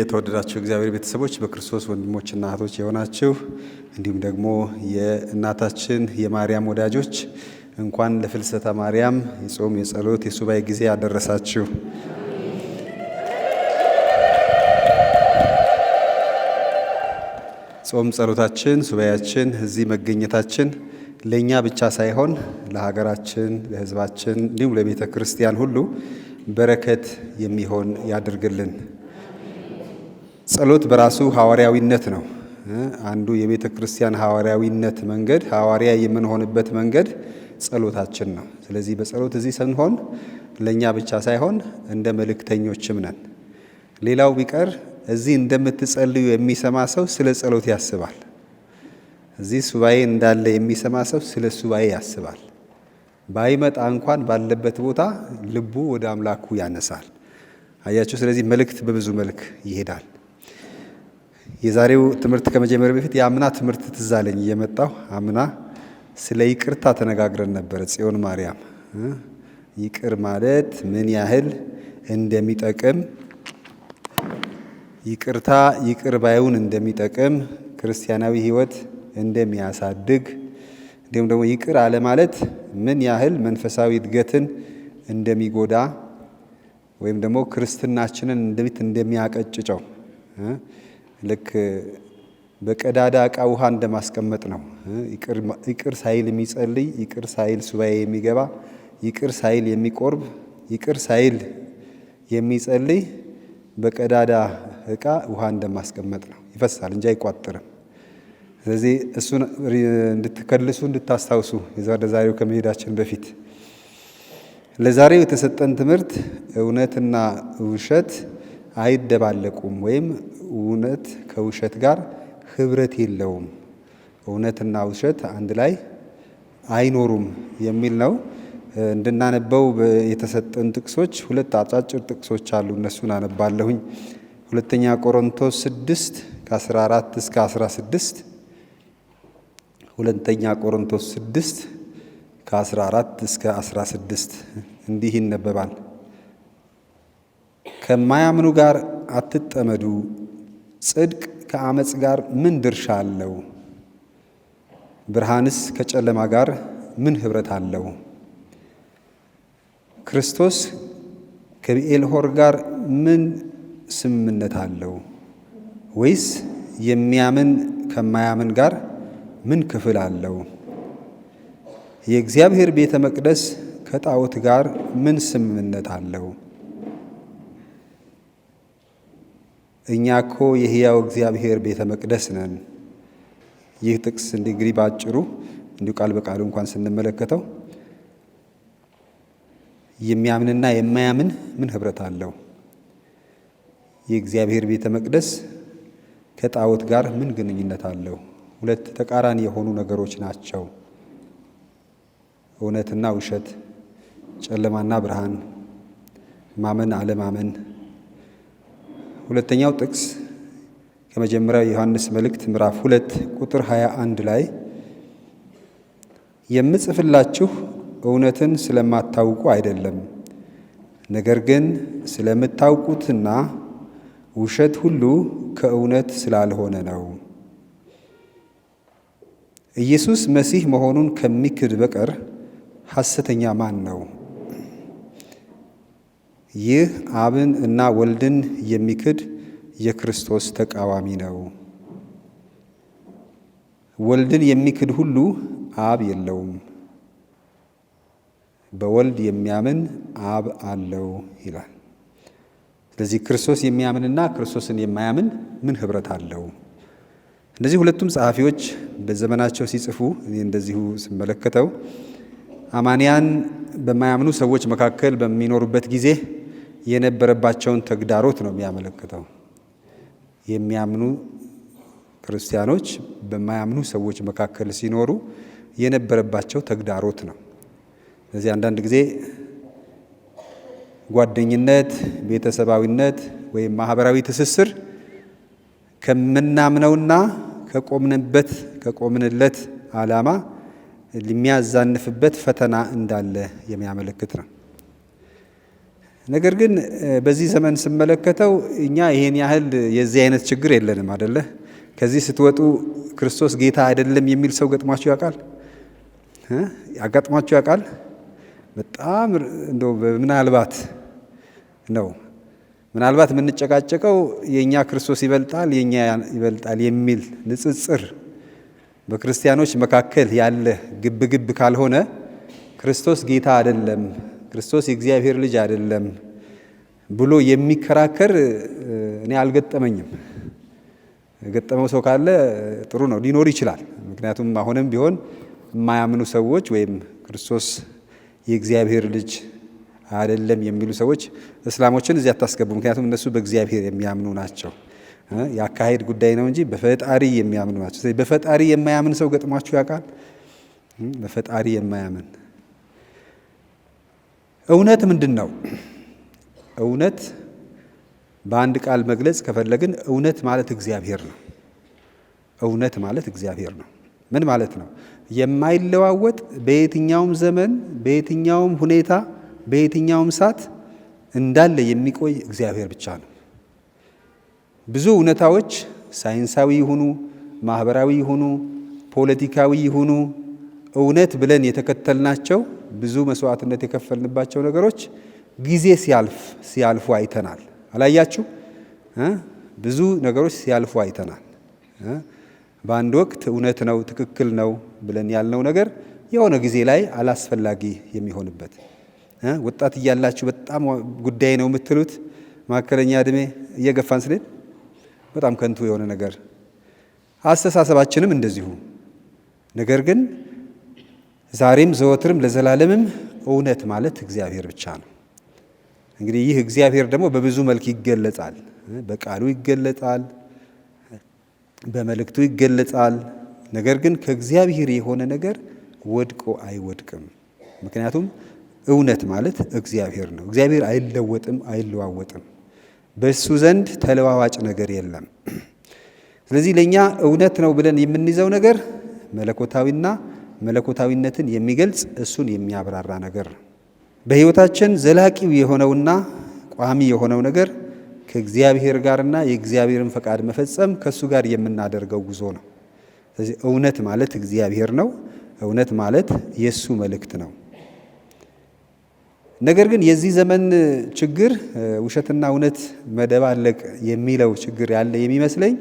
የተወደዳችሁ እግዚአብሔር ቤተሰቦች በክርስቶስ ወንድሞችና እህቶች የሆናችሁ እንዲሁም ደግሞ የእናታችን የማርያም ወዳጆች እንኳን ለፍልሰታ ማርያም የጾም የጸሎት የሱባኤ ጊዜ አደረሳችሁ። ጾም ጸሎታችን ሱባኤያችን እዚህ መገኘታችን ለእኛ ብቻ ሳይሆን ለሀገራችን፣ ለሕዝባችን እንዲሁም ለቤተ ክርስቲያን ሁሉ በረከት የሚሆን ያድርግልን። ጸሎት በራሱ ሐዋርያዊነት ነው። አንዱ የቤተ ክርስቲያን ሐዋርያዊነት መንገድ ሐዋርያ የምንሆንበት መንገድ ጸሎታችን ነው። ስለዚህ በጸሎት እዚህ ስንሆን ለእኛ ብቻ ሳይሆን እንደ መልእክተኞችም ነን። ሌላው ቢቀር እዚህ እንደምትጸልዩ የሚሰማ ሰው ስለ ጸሎት ያስባል። እዚህ ሱባኤ እንዳለ የሚሰማ ሰው ስለ ሱባኤ ያስባል። ባይመጣ እንኳን ባለበት ቦታ ልቡ ወደ አምላኩ ያነሳል። አያችሁ። ስለዚህ መልእክት በብዙ መልክ ይሄዳል። የዛሬው ትምህርት ከመጀመሪያ በፊት የአምና ትምህርት ትዝ አለኝ እየመጣሁ አምና ስለ ይቅርታ ተነጋግረን ነበር። ጽዮን ማርያም ይቅር ማለት ምን ያህል እንደሚጠቅም፣ ይቅርታ ይቅር ባዩን እንደሚጠቅም፣ ክርስቲያናዊ ሕይወት እንደሚያሳድግ፣ እንዲሁም ደግሞ ይቅር አለ ማለት ምን ያህል መንፈሳዊ እድገትን እንደሚጎዳ ወይም ደግሞ ክርስትናችንን እንደሚያቀጭጨው ልክ በቀዳዳ ዕቃ ውሃ እንደማስቀመጥ ነው። ይቅር ሳይል የሚጸልይ፣ ይቅር ሳይል ሱባኤ የሚገባ፣ ይቅር ሳይል የሚቆርብ፣ ይቅር ሳይል የሚጸልይ በቀዳዳ ዕቃ ውሃ እንደማስቀመጥ ነው። ይፈሳል እንጂ አይቋጥርም። ስለዚህ እሱን እንድትከልሱ እንድታስታውሱ ወደ ዛሬው ከመሄዳችን በፊት ለዛሬው የተሰጠን ትምህርት እውነትና ውሸት አይደባለቁም ወይም እውነት ከውሸት ጋር ህብረት የለውም፣ እውነትና ውሸት አንድ ላይ አይኖሩም የሚል ነው። እንድናነበው የተሰጠን ጥቅሶች ሁለት አጫጭር ጥቅሶች አሉ። እነሱን አነባለሁኝ። ሁለተኛ ቆሮንቶስ 6 ከ14 እስከ 16፣ ሁለተኛ ቆሮንቶስ 6 ከ14 እስከ 16 እንዲህ ይነበባል። ከማያምኑ ጋር አትጠመዱ፣ ጽድቅ ከአመፅ ጋር ምን ድርሻ አለው? ብርሃንስ ከጨለማ ጋር ምን ኅብረት አለው? ክርስቶስ ከብዔልሖር ጋር ምን ስምምነት አለው? ወይስ የሚያምን ከማያምን ጋር ምን ክፍል አለው? የእግዚአብሔር ቤተ መቅደስ ከጣዖት ጋር ምን ስምምነት አለው? እኛ እኮ የሕያው እግዚአብሔር ቤተ መቅደስ ነን። ይህ ጥቅስ እንግዲህ ባጭሩ እንዲሁ ቃል በቃሉ እንኳን ስንመለከተው የሚያምንና የማያምን ምን ኅብረት አለው? የእግዚአብሔር ቤተ መቅደስ ከጣዖት ጋር ምን ግንኙነት አለው? ሁለት ተቃራኒ የሆኑ ነገሮች ናቸው። እውነትና ውሸት፣ ጨለማና ብርሃን፣ ማመን አለማመን። ሁለተኛው ጥቅስ ከመጀመሪያው የዮሐንስ መልእክት ምዕራፍ 2 ቁጥር 21 ላይ የምጽፍላችሁ እውነትን ስለማታውቁ አይደለም፣ ነገር ግን ስለምታውቁትና ውሸት ሁሉ ከእውነት ስላልሆነ ነው። ኢየሱስ መሲህ መሆኑን ከሚክድ በቀር ሐሰተኛ ማን ነው? ይህ አብን እና ወልድን የሚክድ የክርስቶስ ተቃዋሚ ነው። ወልድን የሚክድ ሁሉ አብ የለውም፣ በወልድ የሚያምን አብ አለው ይላል። ስለዚህ ክርስቶስ የሚያምንና ክርስቶስን የማያምን ምን ኅብረት አለው? እነዚህ ሁለቱም ጸሐፊዎች በዘመናቸው ሲጽፉ እኔ እንደዚሁ ስመለከተው አማንያን በማያምኑ ሰዎች መካከል በሚኖሩበት ጊዜ የነበረባቸውን ተግዳሮት ነው የሚያመለክተው። የሚያምኑ ክርስቲያኖች በማያምኑ ሰዎች መካከል ሲኖሩ የነበረባቸው ተግዳሮት ነው። ስለዚህ አንዳንድ ጊዜ ጓደኝነት፣ ቤተሰባዊነት ወይም ማህበራዊ ትስስር ከምናምነውና ከቆምንለት ዓላማ የሚያዛንፍበት ፈተና እንዳለ የሚያመለክት ነው። ነገር ግን በዚህ ዘመን ስመለከተው እኛ ይሄን ያህል የዚህ አይነት ችግር የለንም አይደለ? ከዚህ ስትወጡ ክርስቶስ ጌታ አይደለም የሚል ሰው ገጥሟችሁ ያውቃል? ያጋጥሟችሁ ያውቃል? በጣም እንደው ምናልባት የምንጨቃጨቀው የኛ ክርስቶስ ይበልጣል የኛ ይበልጣል የሚል ንጽጽር በክርስቲያኖች መካከል ያለ ግብግብ ካልሆነ ክርስቶስ ጌታ አይደለም፣ ክርስቶስ የእግዚአብሔር ልጅ አይደለም ብሎ የሚከራከር እኔ አልገጠመኝም። የገጠመው ሰው ካለ ጥሩ ነው፣ ሊኖር ይችላል። ምክንያቱም አሁንም ቢሆን የማያምኑ ሰዎች ወይም ክርስቶስ የእግዚአብሔር ልጅ አይደለም የሚሉ ሰዎች እስላሞችን እዚህ አታስገቡ። ምክንያቱም እነሱ በእግዚአብሔር የሚያምኑ ናቸው። የአካሄድ ጉዳይ ነው እንጂ በፈጣሪ የሚያምኑ ናቸው። ስለዚህ በፈጣሪ የማያምን ሰው ገጥሟችሁ ያውቃል? በፈጣሪ የማያምን እውነት ምንድን ነው? እውነት በአንድ ቃል መግለጽ ከፈለግን እውነት ማለት እግዚአብሔር ነው። እውነት ማለት እግዚአብሔር ነው። ምን ማለት ነው? የማይለዋወጥ በየትኛውም ዘመን፣ በየትኛውም ሁኔታ፣ በየትኛውም ሰዓት እንዳለ የሚቆይ እግዚአብሔር ብቻ ነው። ብዙ እውነታዎች ሳይንሳዊ ይሁኑ፣ ማህበራዊ ይሁኑ፣ ፖለቲካዊ ይሁኑ እውነት ብለን የተከተልናቸው ብዙ መስዋዕትነት የከፈልንባቸው ነገሮች ጊዜ ሲያልፉ አይተናል። አላያችሁ? ብዙ ነገሮች ሲያልፉ አይተናል። በአንድ ወቅት እውነት ነው ትክክል ነው ብለን ያልነው ነገር የሆነ ጊዜ ላይ አላስፈላጊ የሚሆንበት፣ ወጣት እያላችሁ በጣም ጉዳይ ነው የምትሉት መካከለኛ ዕድሜ እየገፋን ስንሄድ በጣም ከንቱ የሆነ ነገር፣ አስተሳሰባችንም እንደዚሁ። ነገር ግን ዛሬም ዘወትርም ለዘላለምም እውነት ማለት እግዚአብሔር ብቻ ነው። እንግዲህ ይህ እግዚአብሔር ደግሞ በብዙ መልክ ይገለጻል። በቃሉ ይገለጻል፣ በመልእክቱ ይገለጻል። ነገር ግን ከእግዚአብሔር የሆነ ነገር ወድቆ አይወድቅም። ምክንያቱም እውነት ማለት እግዚአብሔር ነው። እግዚአብሔር አይለወጥም፣ አይለዋወጥም። በእሱ ዘንድ ተለዋዋጭ ነገር የለም። ስለዚህ ለእኛ እውነት ነው ብለን የምንይዘው ነገር መለኮታዊና መለኮታዊነትን የሚገልጽ እሱን የሚያብራራ ነገር ነው። በሕይወታችን ዘላቂው የሆነውና ቋሚ የሆነው ነገር ከእግዚአብሔር ጋርና የእግዚአብሔርን ፈቃድ መፈጸም ከእሱ ጋር የምናደርገው ጉዞ ነው። ስለዚህ እውነት ማለት እግዚአብሔር ነው። እውነት ማለት የእሱ መልእክት ነው። ነገር ግን የዚህ ዘመን ችግር ውሸትና እውነት መደባለቅ የሚለው ችግር ያለ የሚመስለኝ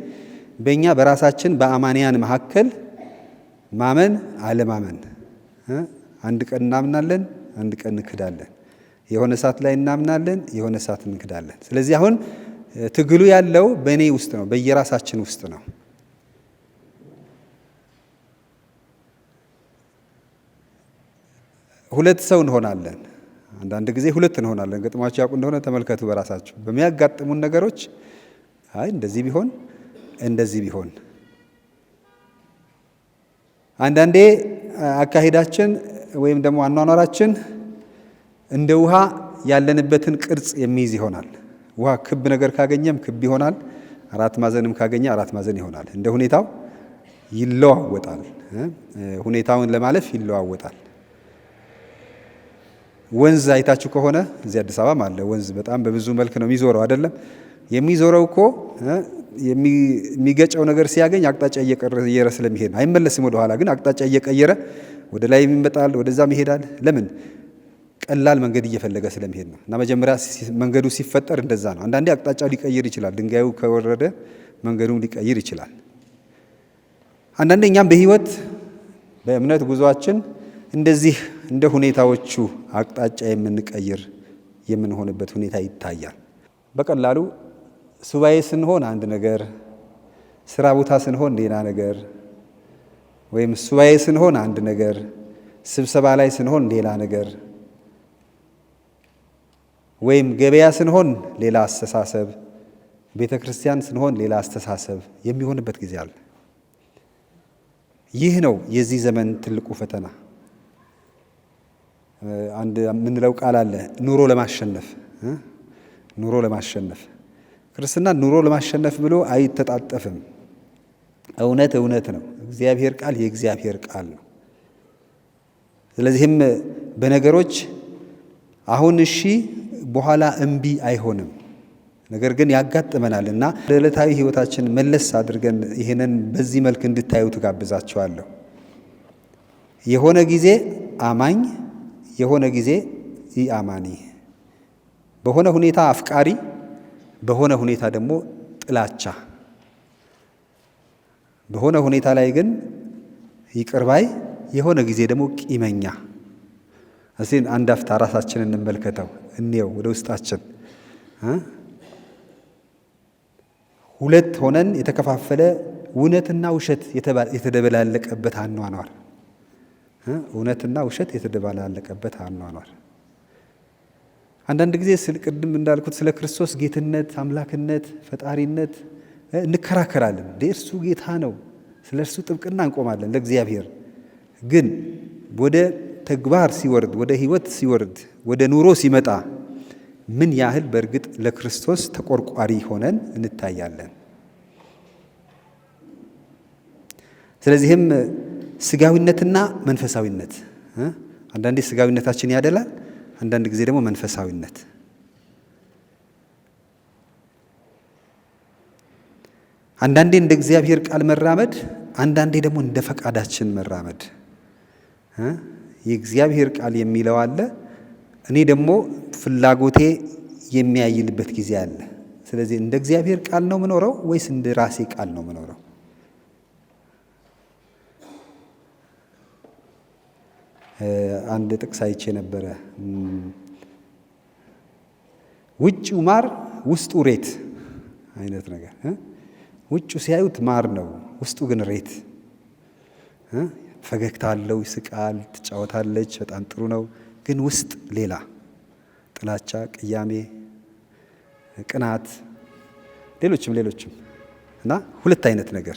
በእኛ በራሳችን በአማንያን መካከል ማመን አለማመን። አንድ ቀን እናምናለን፣ አንድ ቀን እንክዳለን። የሆነ ሰዓት ላይ እናምናለን፣ የሆነ ሰዓት እንክዳለን። ስለዚህ አሁን ትግሉ ያለው በእኔ ውስጥ ነው፣ በየራሳችን ውስጥ ነው። ሁለት ሰው እንሆናለን። አንዳንድ ጊዜ ሁለት እንሆናለን። ገጥሟችሁ ያውቁ እንደሆነ ተመልከቱ። በራሳችሁ በሚያጋጥሙን ነገሮች አይ እንደዚህ ቢሆን እንደዚህ ቢሆን። አንዳንዴ አካሄዳችን ወይም ደግሞ አኗኗራችን እንደ ውሃ ያለንበትን ቅርጽ የሚይዝ ይሆናል። ውሃ ክብ ነገር ካገኘም ክብ ይሆናል፣ አራት ማዕዘንም ካገኘ አራት ማዕዘን ይሆናል። እንደ ሁኔታው ይለዋወጣል። ሁኔታውን ለማለፍ ይለዋወጣል። ወንዝ አይታችሁ ከሆነ እዚህ አዲስ አበባም አለ ወንዝ። በጣም በብዙ መልክ ነው የሚዞረው አይደለም? የሚዞረው እኮ የሚገጨው ነገር ሲያገኝ አቅጣጫ እየቀየረ ስለሚሄድ ነው። አይመለስም ወደ ኋላ፣ ግን አቅጣጫ እየቀየረ ወደ ላይ ይመጣል፣ ወደዛም ይሄዳል። ለምን? ቀላል መንገድ እየፈለገ ስለሚሄድ ነው። እና መጀመሪያ መንገዱ ሲፈጠር እንደዛ ነው። አንዳንዴ አቅጣጫው ሊቀይር ይችላል። ድንጋዩ ከወረደ መንገዱም ሊቀይር ይችላል። አንዳንዴ እኛም በሕይወት በእምነት ጉዟችን እንደዚህ እንደ ሁኔታዎቹ አቅጣጫ የምንቀይር የምንሆንበት ሁኔታ ይታያል። በቀላሉ ሱባኤ ስንሆን አንድ ነገር፣ ስራ ቦታ ስንሆን ሌላ ነገር፣ ወይም ሱባኤ ስንሆን አንድ ነገር፣ ስብሰባ ላይ ስንሆን ሌላ ነገር፣ ወይም ገበያ ስንሆን ሌላ አስተሳሰብ፣ ቤተ ክርስቲያን ስንሆን ሌላ አስተሳሰብ የሚሆንበት ጊዜ አለ። ይህ ነው የዚህ ዘመን ትልቁ ፈተና። አንድ የምንለው ቃል አለ፣ ኑሮ ለማሸነፍ። ኑሮ ለማሸነፍ ክርስትና ኑሮ ለማሸነፍ ብሎ አይተጣጠፍም። እውነት እውነት ነው። እግዚአብሔር ቃል የእግዚአብሔር ቃል ነው። ስለዚህም በነገሮች አሁን እሺ በኋላ እምቢ አይሆንም። ነገር ግን ያጋጥመናል እና ዕለታዊ ሕይወታችን መለስ አድርገን ይህንን በዚህ መልክ እንድታዩ ትጋብዛቸዋለሁ። የሆነ ጊዜ አማኝ፣ የሆነ ጊዜ ኢአማኒ፣ በሆነ ሁኔታ አፍቃሪ፣ በሆነ ሁኔታ ደግሞ ጥላቻ፣ በሆነ ሁኔታ ላይ ግን ይቅር ባይ፣ የሆነ ጊዜ ደግሞ ቂመኛ። እስቲ አንድ አፍታ ራሳችንን እንመልከተው፣ እንየው ወደ ውስጣችን። ሁለት ሆነን የተከፋፈለ እውነትና ውሸት የተደበላለቀበት አኗኗር፣ እውነትና ውሸት የተደበላለቀበት አኗኗር። አንዳንድ ጊዜ ቅድም እንዳልኩት ስለ ክርስቶስ ጌትነት፣ አምላክነት፣ ፈጣሪነት እንከራከራለን። እርሱ ጌታ ነው፣ ስለ እርሱ ጥብቅና እንቆማለን ለእግዚአብሔር። ግን ወደ ተግባር ሲወርድ፣ ወደ ሕይወት ሲወርድ፣ ወደ ኑሮ ሲመጣ ምን ያህል በእርግጥ ለክርስቶስ ተቆርቋሪ ሆነን እንታያለን። ስለዚህም ስጋዊነትና መንፈሳዊነት፣ አንዳንዴ ስጋዊነታችን ያደላል፣ አንዳንድ ጊዜ ደግሞ መንፈሳዊነት። አንዳንዴ እንደ እግዚአብሔር ቃል መራመድ፣ አንዳንዴ ደግሞ እንደ ፈቃዳችን መራመድ። የእግዚአብሔር ቃል የሚለው አለ፣ እኔ ደግሞ ፍላጎቴ የሚያይልበት ጊዜ አለ። ስለዚህ እንደ እግዚአብሔር ቃል ነው የምኖረው ወይስ እንደ ራሴ ቃል ነው የምኖረው? አንድ ጥቅስ አይቼ ነበረ። ውጭው ማር ውስጡ ሬት አይነት ነገር። ውጭው ሲያዩት ማር ነው፣ ውስጡ ግን ሬት። ፈገግታ አለው፣ ይስቃል፣ ትጫወታለች፣ በጣም ጥሩ ነው። ግን ውስጥ ሌላ ጥላቻ፣ ቅያሜ፣ ቅናት፣ ሌሎችም እና ሁለት አይነት ነገር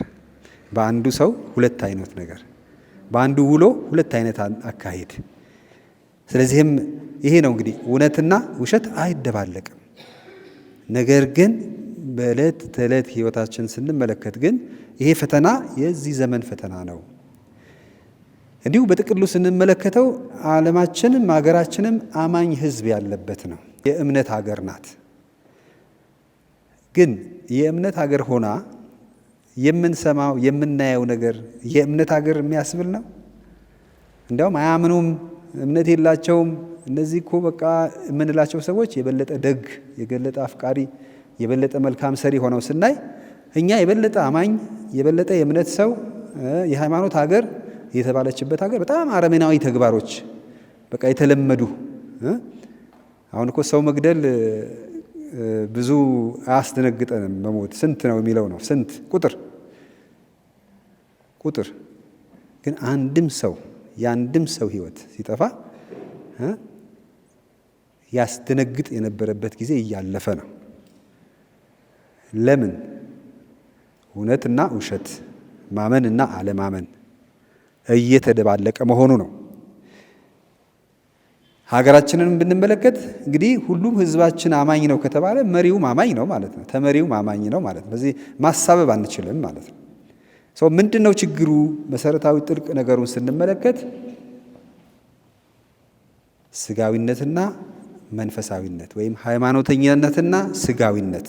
በአንዱ ሰው፣ ሁለት አይነት ነገር በአንዱ ውሎ፣ ሁለት አይነት አካሄድ። ስለዚህም ይሄ ነው እንግዲህ እውነትና ውሸት አይደባለቅም። ነገር ግን በዕለት ተዕለት ሕይወታችን ስንመለከት ግን ይሄ ፈተና የዚህ ዘመን ፈተና ነው። እንዲሁ በጥቅሉ ስንመለከተው ዓለማችንም ሀገራችንም አማኝ ሕዝብ ያለበት ነው። የእምነት ሀገር ናት። ግን የእምነት ሀገር ሆና የምንሰማው የምናየው ነገር የእምነት ሀገር የሚያስብል ነው? እንዲያውም አያምኑም፣ እምነት የላቸውም። እነዚህ እኮ በቃ የምንላቸው ሰዎች የበለጠ ደግ፣ የበለጠ አፍቃሪ፣ የበለጠ መልካም ሰሪ ሆነው ስናይ እኛ የበለጠ አማኝ፣ የበለጠ የእምነት ሰው፣ የሃይማኖት ሀገር የተባለችበት ሀገር በጣም አረመናዊ ተግባሮች በቃ የተለመዱ። አሁን እኮ ሰው መግደል ብዙ አያስደነግጠንም። መሞት ስንት ነው የሚለው ነው፣ ስንት ቁጥር ግን የአንድም ሰው ሕይወት ሲጠፋ ያስደነግጥ የነበረበት ጊዜ እያለፈ ነው። ለምን? እውነትና ውሸት፣ ማመንና አለማመን እየተደባለቀ መሆኑ ነው። ሀገራችንን ብንመለከት እንግዲህ ሁሉም ሕዝባችን አማኝ ነው ከተባለ መሪውም አማኝ ነው ማለት ነው። ተመሪውም አማኝ ነው ማለት ነው። በዚህ ማሳበብ አንችልም ማለት ነው። ምንድን ነው ችግሩ? መሰረታዊ ጥልቅ ነገሩን ስንመለከት ስጋዊነትና መንፈሳዊነት ወይም ሃይማኖተኛነትና ስጋዊነት፣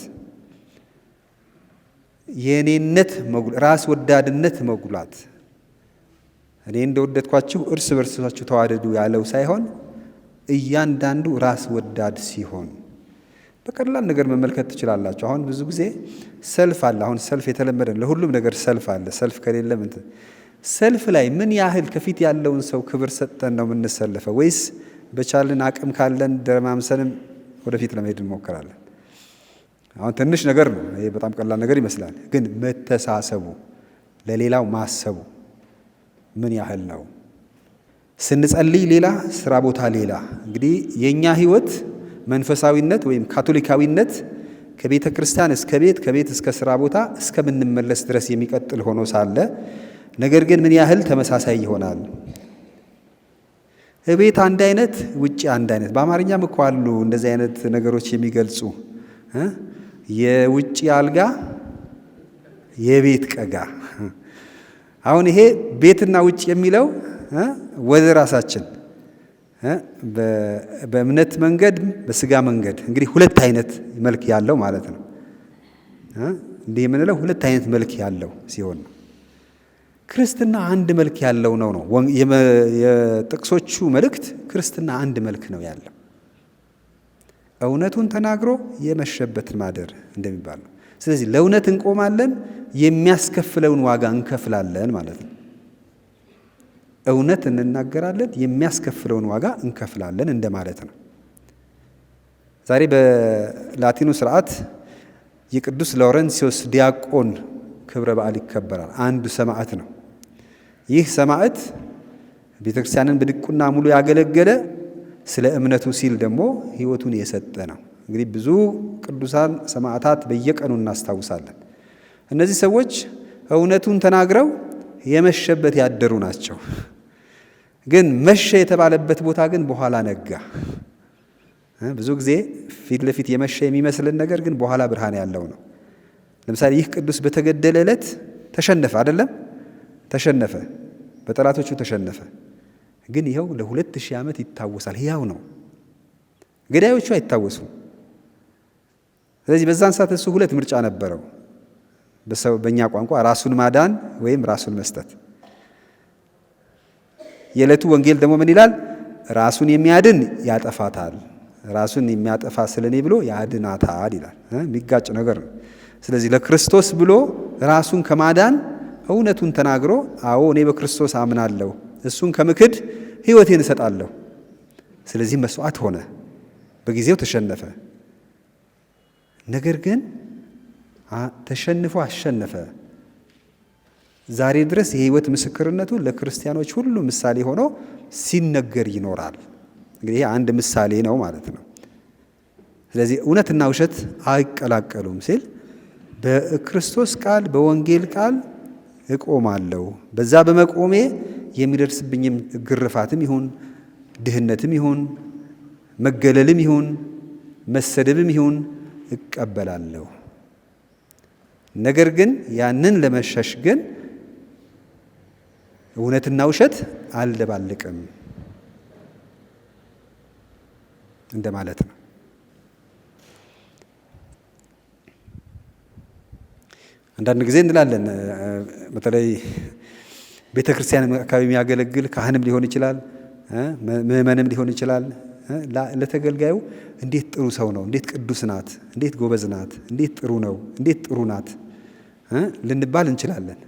የእኔነት ራስ ወዳድነት መጉላት፣ እኔ እንደወደድኳችሁ እርስ በርሳችሁ ተዋደዱ ያለው ሳይሆን እያንዳንዱ ራስ ወዳድ ሲሆን በቀላል ነገር መመልከት ትችላላችሁ። አሁን ብዙ ጊዜ ሰልፍ አለ። አሁን ሰልፍ የተለመደ ነው። ለሁሉም ነገር ሰልፍ አለ። ሰልፍ ከሌለ ሰልፍ ላይ ምን ያህል ከፊት ያለውን ሰው ክብር ሰጥተን ነው የምንሰልፈው? ወይስ በቻልን አቅም ካለን ደረማምሰንም ወደፊት ለመሄድ እንሞክራለን? አሁን ትንሽ ነገር ነው ይሄ፣ በጣም ቀላል ነገር ይመስላል። ግን መተሳሰቡ፣ ለሌላው ማሰቡ ምን ያህል ነው? ስንጸልይ ሌላ፣ ስራ ቦታ ሌላ። እንግዲህ የእኛ ህይወት መንፈሳዊነት ወይም ካቶሊካዊነት ከቤተ ክርስቲያን እስከ ቤት፣ ከቤት እስከ ስራ ቦታ እስከምንመለስ ድረስ የሚቀጥል ሆኖ ሳለ ነገር ግን ምን ያህል ተመሳሳይ ይሆናል? እቤት አንድ አይነት፣ ውጭ አንድ አይነት። በአማርኛም እኮ አሉ እንደዚህ አይነት ነገሮች የሚገልጹ የውጭ አልጋ የቤት ቀጋ። አሁን ይሄ ቤትና ውጭ የሚለው ወደ ራሳችን በእምነት መንገድ በስጋ መንገድ እንግዲህ ሁለት አይነት መልክ ያለው ማለት ነው። እንዲህ የምንለው ሁለት አይነት መልክ ያለው ሲሆን ነው። ክርስትና አንድ መልክ ያለው ነው። የጥቅሶቹ መልእክት ክርስትና አንድ መልክ ነው ያለው። እውነቱን ተናግሮ የመሸበትን ማደር እንደሚባል ነው። ስለዚህ ለእውነት እንቆማለን፣ የሚያስከፍለውን ዋጋ እንከፍላለን ማለት ነው። እውነት እንናገራለን፣ የሚያስከፍለውን ዋጋ እንከፍላለን እንደማለት ነው። ዛሬ በላቲኑ ስርዓት የቅዱስ ላውረንሲዮስ ዲያቆን ክብረ በዓል ይከበራል። አንዱ ሰማዕት ነው። ይህ ሰማዕት ቤተክርስቲያንን በድቁና ሙሉ ያገለገለ፣ ስለ እምነቱ ሲል ደግሞ ሕይወቱን የሰጠ ነው። እንግዲህ ብዙ ቅዱሳን ሰማዕታት በየቀኑ እናስታውሳለን። እነዚህ ሰዎች እውነቱን ተናግረው የመሸበት ያደሩ ናቸው። ግን መሸ የተባለበት ቦታ ግን በኋላ ነጋ። ብዙ ጊዜ ፊት ለፊት የመሸ የሚመስልን ነገር ግን በኋላ ብርሃን ያለው ነው። ለምሳሌ ይህ ቅዱስ በተገደለ ዕለት ተሸነፈ አይደለም? ተሸነፈ፣ በጠላቶቹ ተሸነፈ። ግን ይኸው ለ2000 ዓመት ይታወሳል። ሕያው ነው። ገዳዮቹ አይታወሱም። ስለዚህ በዛን ሰዓት እሱ ሁለት ምርጫ ነበረው። በእኛ ቋንቋ ራሱን ማዳን ወይም ራሱን መስጠት። የዕለቱ ወንጌል ደግሞ ምን ይላል? ራሱን የሚያድን ያጠፋታል፣ ራሱን የሚያጠፋ ስለኔ ብሎ ያድናታል ይላል። የሚጋጭ ነገር ነው። ስለዚህ ለክርስቶስ ብሎ ራሱን ከማዳን እውነቱን ተናግሮ አዎ እኔ በክርስቶስ አምናለሁ፣ እሱን ከምክድ ሕይወቴን እሰጣለሁ። ስለዚህ መስዋዕት ሆነ፣ በጊዜው ተሸነፈ። ነገር ግን ተሸንፎ አሸነፈ። ዛሬ ድረስ የሕይወት ምስክርነቱ ለክርስቲያኖች ሁሉ ምሳሌ ሆኖ ሲነገር ይኖራል። እንግዲህ አንድ ምሳሌ ነው ማለት ነው። ስለዚህ እውነትና ውሸት አይቀላቀሉም ሲል በክርስቶስ ቃል በወንጌል ቃል እቆማለሁ። በዛ በመቆሜ የሚደርስብኝም ግርፋትም ይሁን ድህነትም ይሁን መገለልም ይሁን መሰደብም ይሁን እቀበላለሁ። ነገር ግን ያንን ለመሸሽ ግን እውነትና ውሸት አልደባልቅም እንደማለት ነው። አንዳንድ ጊዜ እንላለን፣ በተለይ ቤተ ክርስቲያን አካባቢ የሚያገለግል ካህንም ሊሆን ይችላል፣ ምዕመንም ሊሆን ይችላል። ለተገልጋዩ እንዴት ጥሩ ሰው ነው፣ እንዴት ቅዱስ ናት፣ እንዴት ጎበዝ ናት፣ እንዴት ጥሩ ነው፣ እንዴት ጥሩ ናት ልንባል እንችላለን።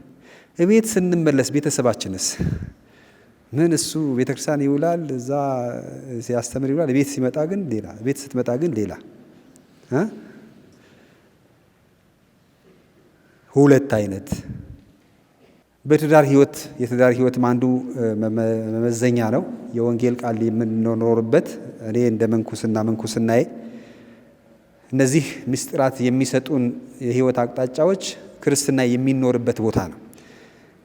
እቤት ስንመለስ ቤተሰባችንስ ምን? እሱ ቤተ ክርስቲያን ይውላል፣ እዛ ሲያስተምር ይውላል፣ ቤት ሲመጣ ግን ሌላ፣ ቤት ስትመጣ ግን ሌላ። ሁለት አይነት በትዳር ህይወት የትዳር ህይወትም አንዱ መመዘኛ ነው። የወንጌል ቃል የምንኖርበት እኔ እንደ ምንኩስናዬ እነዚህ ምስጢራት የሚሰጡን የህይወት አቅጣጫዎች ክርስትና የሚኖርበት ቦታ ነው።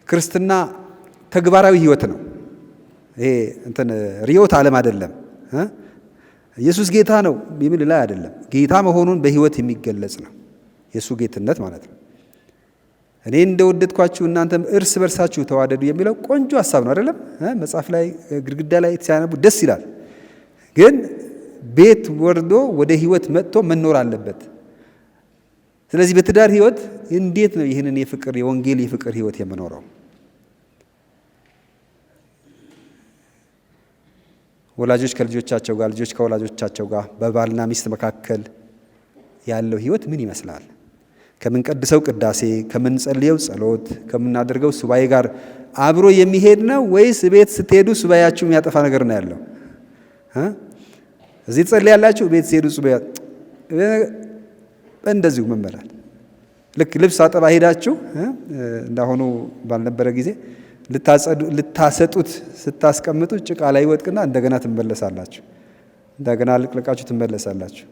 ክርስትና ተግባራዊ ህይወት ነው። ይሄ ርዕዮተ ዓለም አይደለም። ኢየሱስ ጌታ ነው የሚል ላይ አይደለም። ጌታ መሆኑን በህይወት የሚገለጽ ነው። የእሱ ጌትነት ማለት ነው። እኔ እንደወደድኳችሁ እናንተም እርስ በርሳችሁ ተዋደዱ የሚለው ቆንጆ ሀሳብ ነው አይደለም? መጽሐፍ ላይ ግድግዳ ላይ ሲያነቡ ደስ ይላል። ግን ቤት ወርዶ ወደ ህይወት መጥቶ መኖር አለበት። ስለዚህ በትዳር ህይወት እንዴት ነው ይህንን የወንጌል የፍቅር ህይወት የምኖረው? ወላጆች ከልጆቻቸው ጋር፣ ልጆች ከወላጆቻቸው ጋር፣ በባልና ሚስት መካከል ያለው ህይወት ምን ይመስላል? ከምንቀድሰው ቅዳሴ፣ ከምንጸልየው ጸሎት፣ ከምናደርገው ሱባኤ ጋር አብሮ የሚሄድ ነው ወይስ ቤት ስትሄዱ ሱባኤያችሁ የሚያጠፋ ነገር ነው ያለው? እዚህ ትጸልያላችሁ፣ ቤት ስትሄዱ ሱባኤ እንደዚሁ መመላል። ልክ ልብስ አጠባ ሄዳችሁ እንዳሁኑ ባልነበረ ጊዜ ልታሰጡት ስታስቀምጡ ጭቃ ላይ ይወጥቅና እንደገና ትመለሳላችሁ። እንደገና ልቅልቃችሁ ትመለሳላችሁ።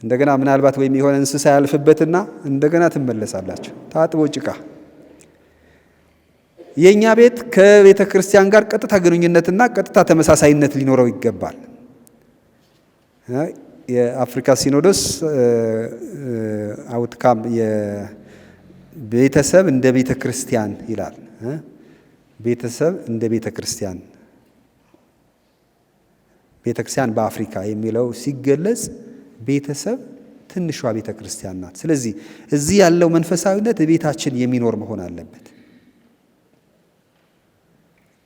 እንደገና ምናልባት ወይም የሆነ እንስሳ ያልፍበትና እንደገና ትመለሳላችሁ። ታጥቦ ጭቃ። የእኛ ቤት ከቤተ ክርስቲያን ጋር ቀጥታ ግንኙነትና ቀጥታ ተመሳሳይነት ሊኖረው ይገባል። የአፍሪካ ሲኖዶስ አውትካም የቤተሰብ እንደ ቤተ ክርስቲያን ይላል። ቤተሰብ እንደ ቤተ ክርስቲያን ቤተክርስቲያን በአፍሪካ የሚለው ሲገለጽ ቤተሰብ ትንሿ ቤተ ክርስቲያን ናት። ስለዚህ እዚህ ያለው መንፈሳዊነት ቤታችን የሚኖር መሆን አለበት።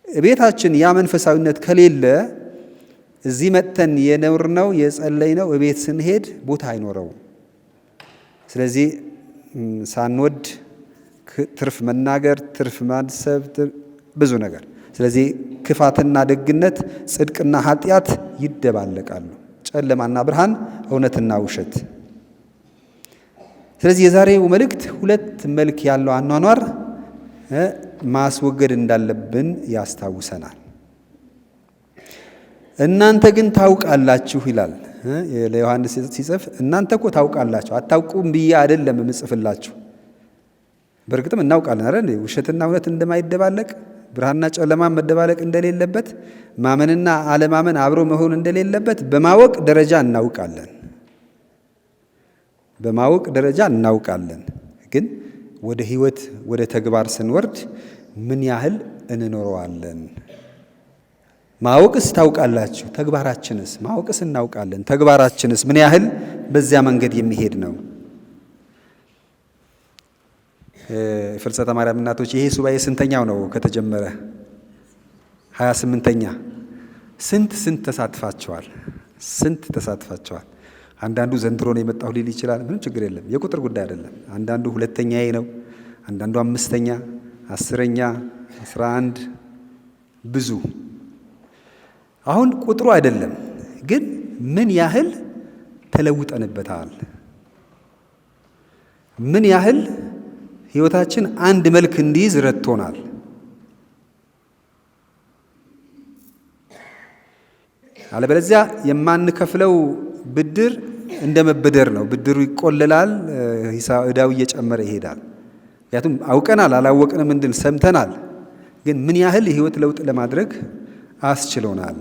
ቤታችን ያ መንፈሳዊነት ከሌለ እዚህ መጥተን የኖርነው የጸለይነው ቤት ስንሄድ ቦታ አይኖረውም። ስለዚህ ሳንወድ ትርፍ መናገር፣ ትርፍ ማሰብ፣ ብዙ ነገር። ስለዚህ ክፋትና ደግነት፣ ጽድቅና ኃጢአት ይደባለቃሉ። ጨለማና ብርሃን፣ እውነትና ውሸት። ስለዚህ የዛሬው መልእክት ሁለት መልክ ያለው አኗኗር ማስወገድ እንዳለብን ያስታውሰናል። እናንተ ግን ታውቃላችሁ ይላል ለዮሐንስ ሲጽፍ። እናንተ እኮ ታውቃላችሁ፣ አታውቁም ብዬ አይደለም የምጽፍላችሁ። በእርግጥም እናውቃለን አይደል? ውሸትና እውነት እንደማይደባለቅ፣ ብርሃንና ጨለማ መደባለቅ እንደሌለበት፣ ማመንና አለማመን አብሮ መሆን እንደሌለበት በማወቅ ደረጃ እናውቃለን። በማወቅ ደረጃ እናውቃለን። ግን ወደ ሕይወት ወደ ተግባር ስንወርድ ምን ያህል እንኖረዋለን? ማወቅስ ታውቃላችሁ፣ ተግባራችንስ? ማወቅስ እናውቃለን፣ ተግባራችንስ ምን ያህል በዚያ መንገድ የሚሄድ ነው? ፍልሰተ ማርያም እናቶች ይሄ ሱባኤ ስንተኛው ነው ከተጀመረ? 28ኛ። ስንት ተሳትፋቸዋል? ስንት ተሳትፋቸዋል? አንዳንዱ ዘንድሮ ነው የመጣሁ ሊል ይችላል። ምንም ችግር የለም፣ የቁጥር ጉዳይ አይደለም። አንዳንዱ 2ኛዬ ነው፣ አንዳንዱ 5ኛ፣ 10ኛ፣ 11 ብዙ። አሁን ቁጥሩ አይደለም፣ ግን ምን ያህል ተለውጠንበታል? ምን ያህል ሕይወታችን አንድ መልክ እንዲይዝ ረድቶናል? አለበለዚያ የማንከፍለው ብድር እንደ መበደር ነው። ብድሩ ይቆለላል፣ ዕዳው እየጨመረ ይሄዳል። ምክንያቱም አውቀናል፣ አላወቅንም እንድን ሰምተናል። ግን ምን ያህል የሕይወት ለውጥ ለማድረግ አስችሎናል?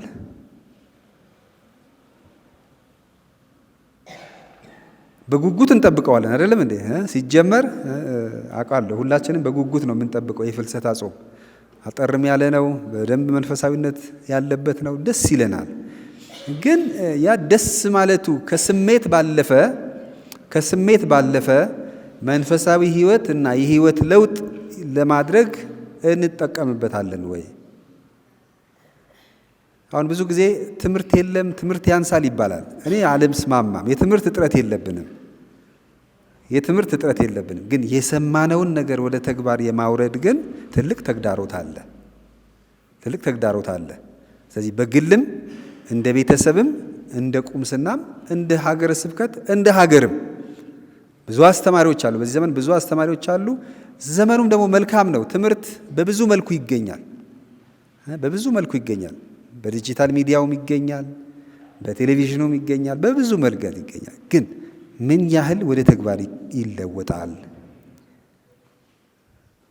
በጉጉት እንጠብቀዋለን አይደለም እንዴ? ሲጀመር አውቃለሁ፣ ሁላችንም በጉጉት ነው የምንጠብቀው። የፍልሰታ ጾም አጠርም ያለ ነው፣ በደንብ መንፈሳዊነት ያለበት ነው፣ ደስ ይለናል። ግን ያ ደስ ማለቱ ከስሜት ባለፈ መንፈሳዊ ሕይወት እና የሕይወት ለውጥ ለማድረግ እንጠቀምበታለን ወይ? አሁን ብዙ ጊዜ ትምህርት የለም፣ ትምህርት ያንሳል ይባላል። እኔ አልስማማም። የትምህርት እጥረት የለብንም። ግን የሰማነውን ነገር ወደ ተግባር የማውረድ ግን ትልቅ ተግዳሮት አለ። ስለዚህ በግልም እንደ ቤተሰብም እንደ ቁምስናም እንደ ሀገረ ስብከት እንደ ሀገርም ብዙ አስተማሪዎች አሉ። በዚህ ዘመን ብዙ አስተማሪዎች አሉ። ዘመኑም ደግሞ መልካም ነው። ትምህርት በብዙ መልኩ ይገኛል። በዲጂታል ሚዲያውም ይገኛል፣ በቴሌቪዥኑም ይገኛል፣ በብዙ መንገድ ይገኛል። ግን ምን ያህል ወደ ተግባር ይለወጣል?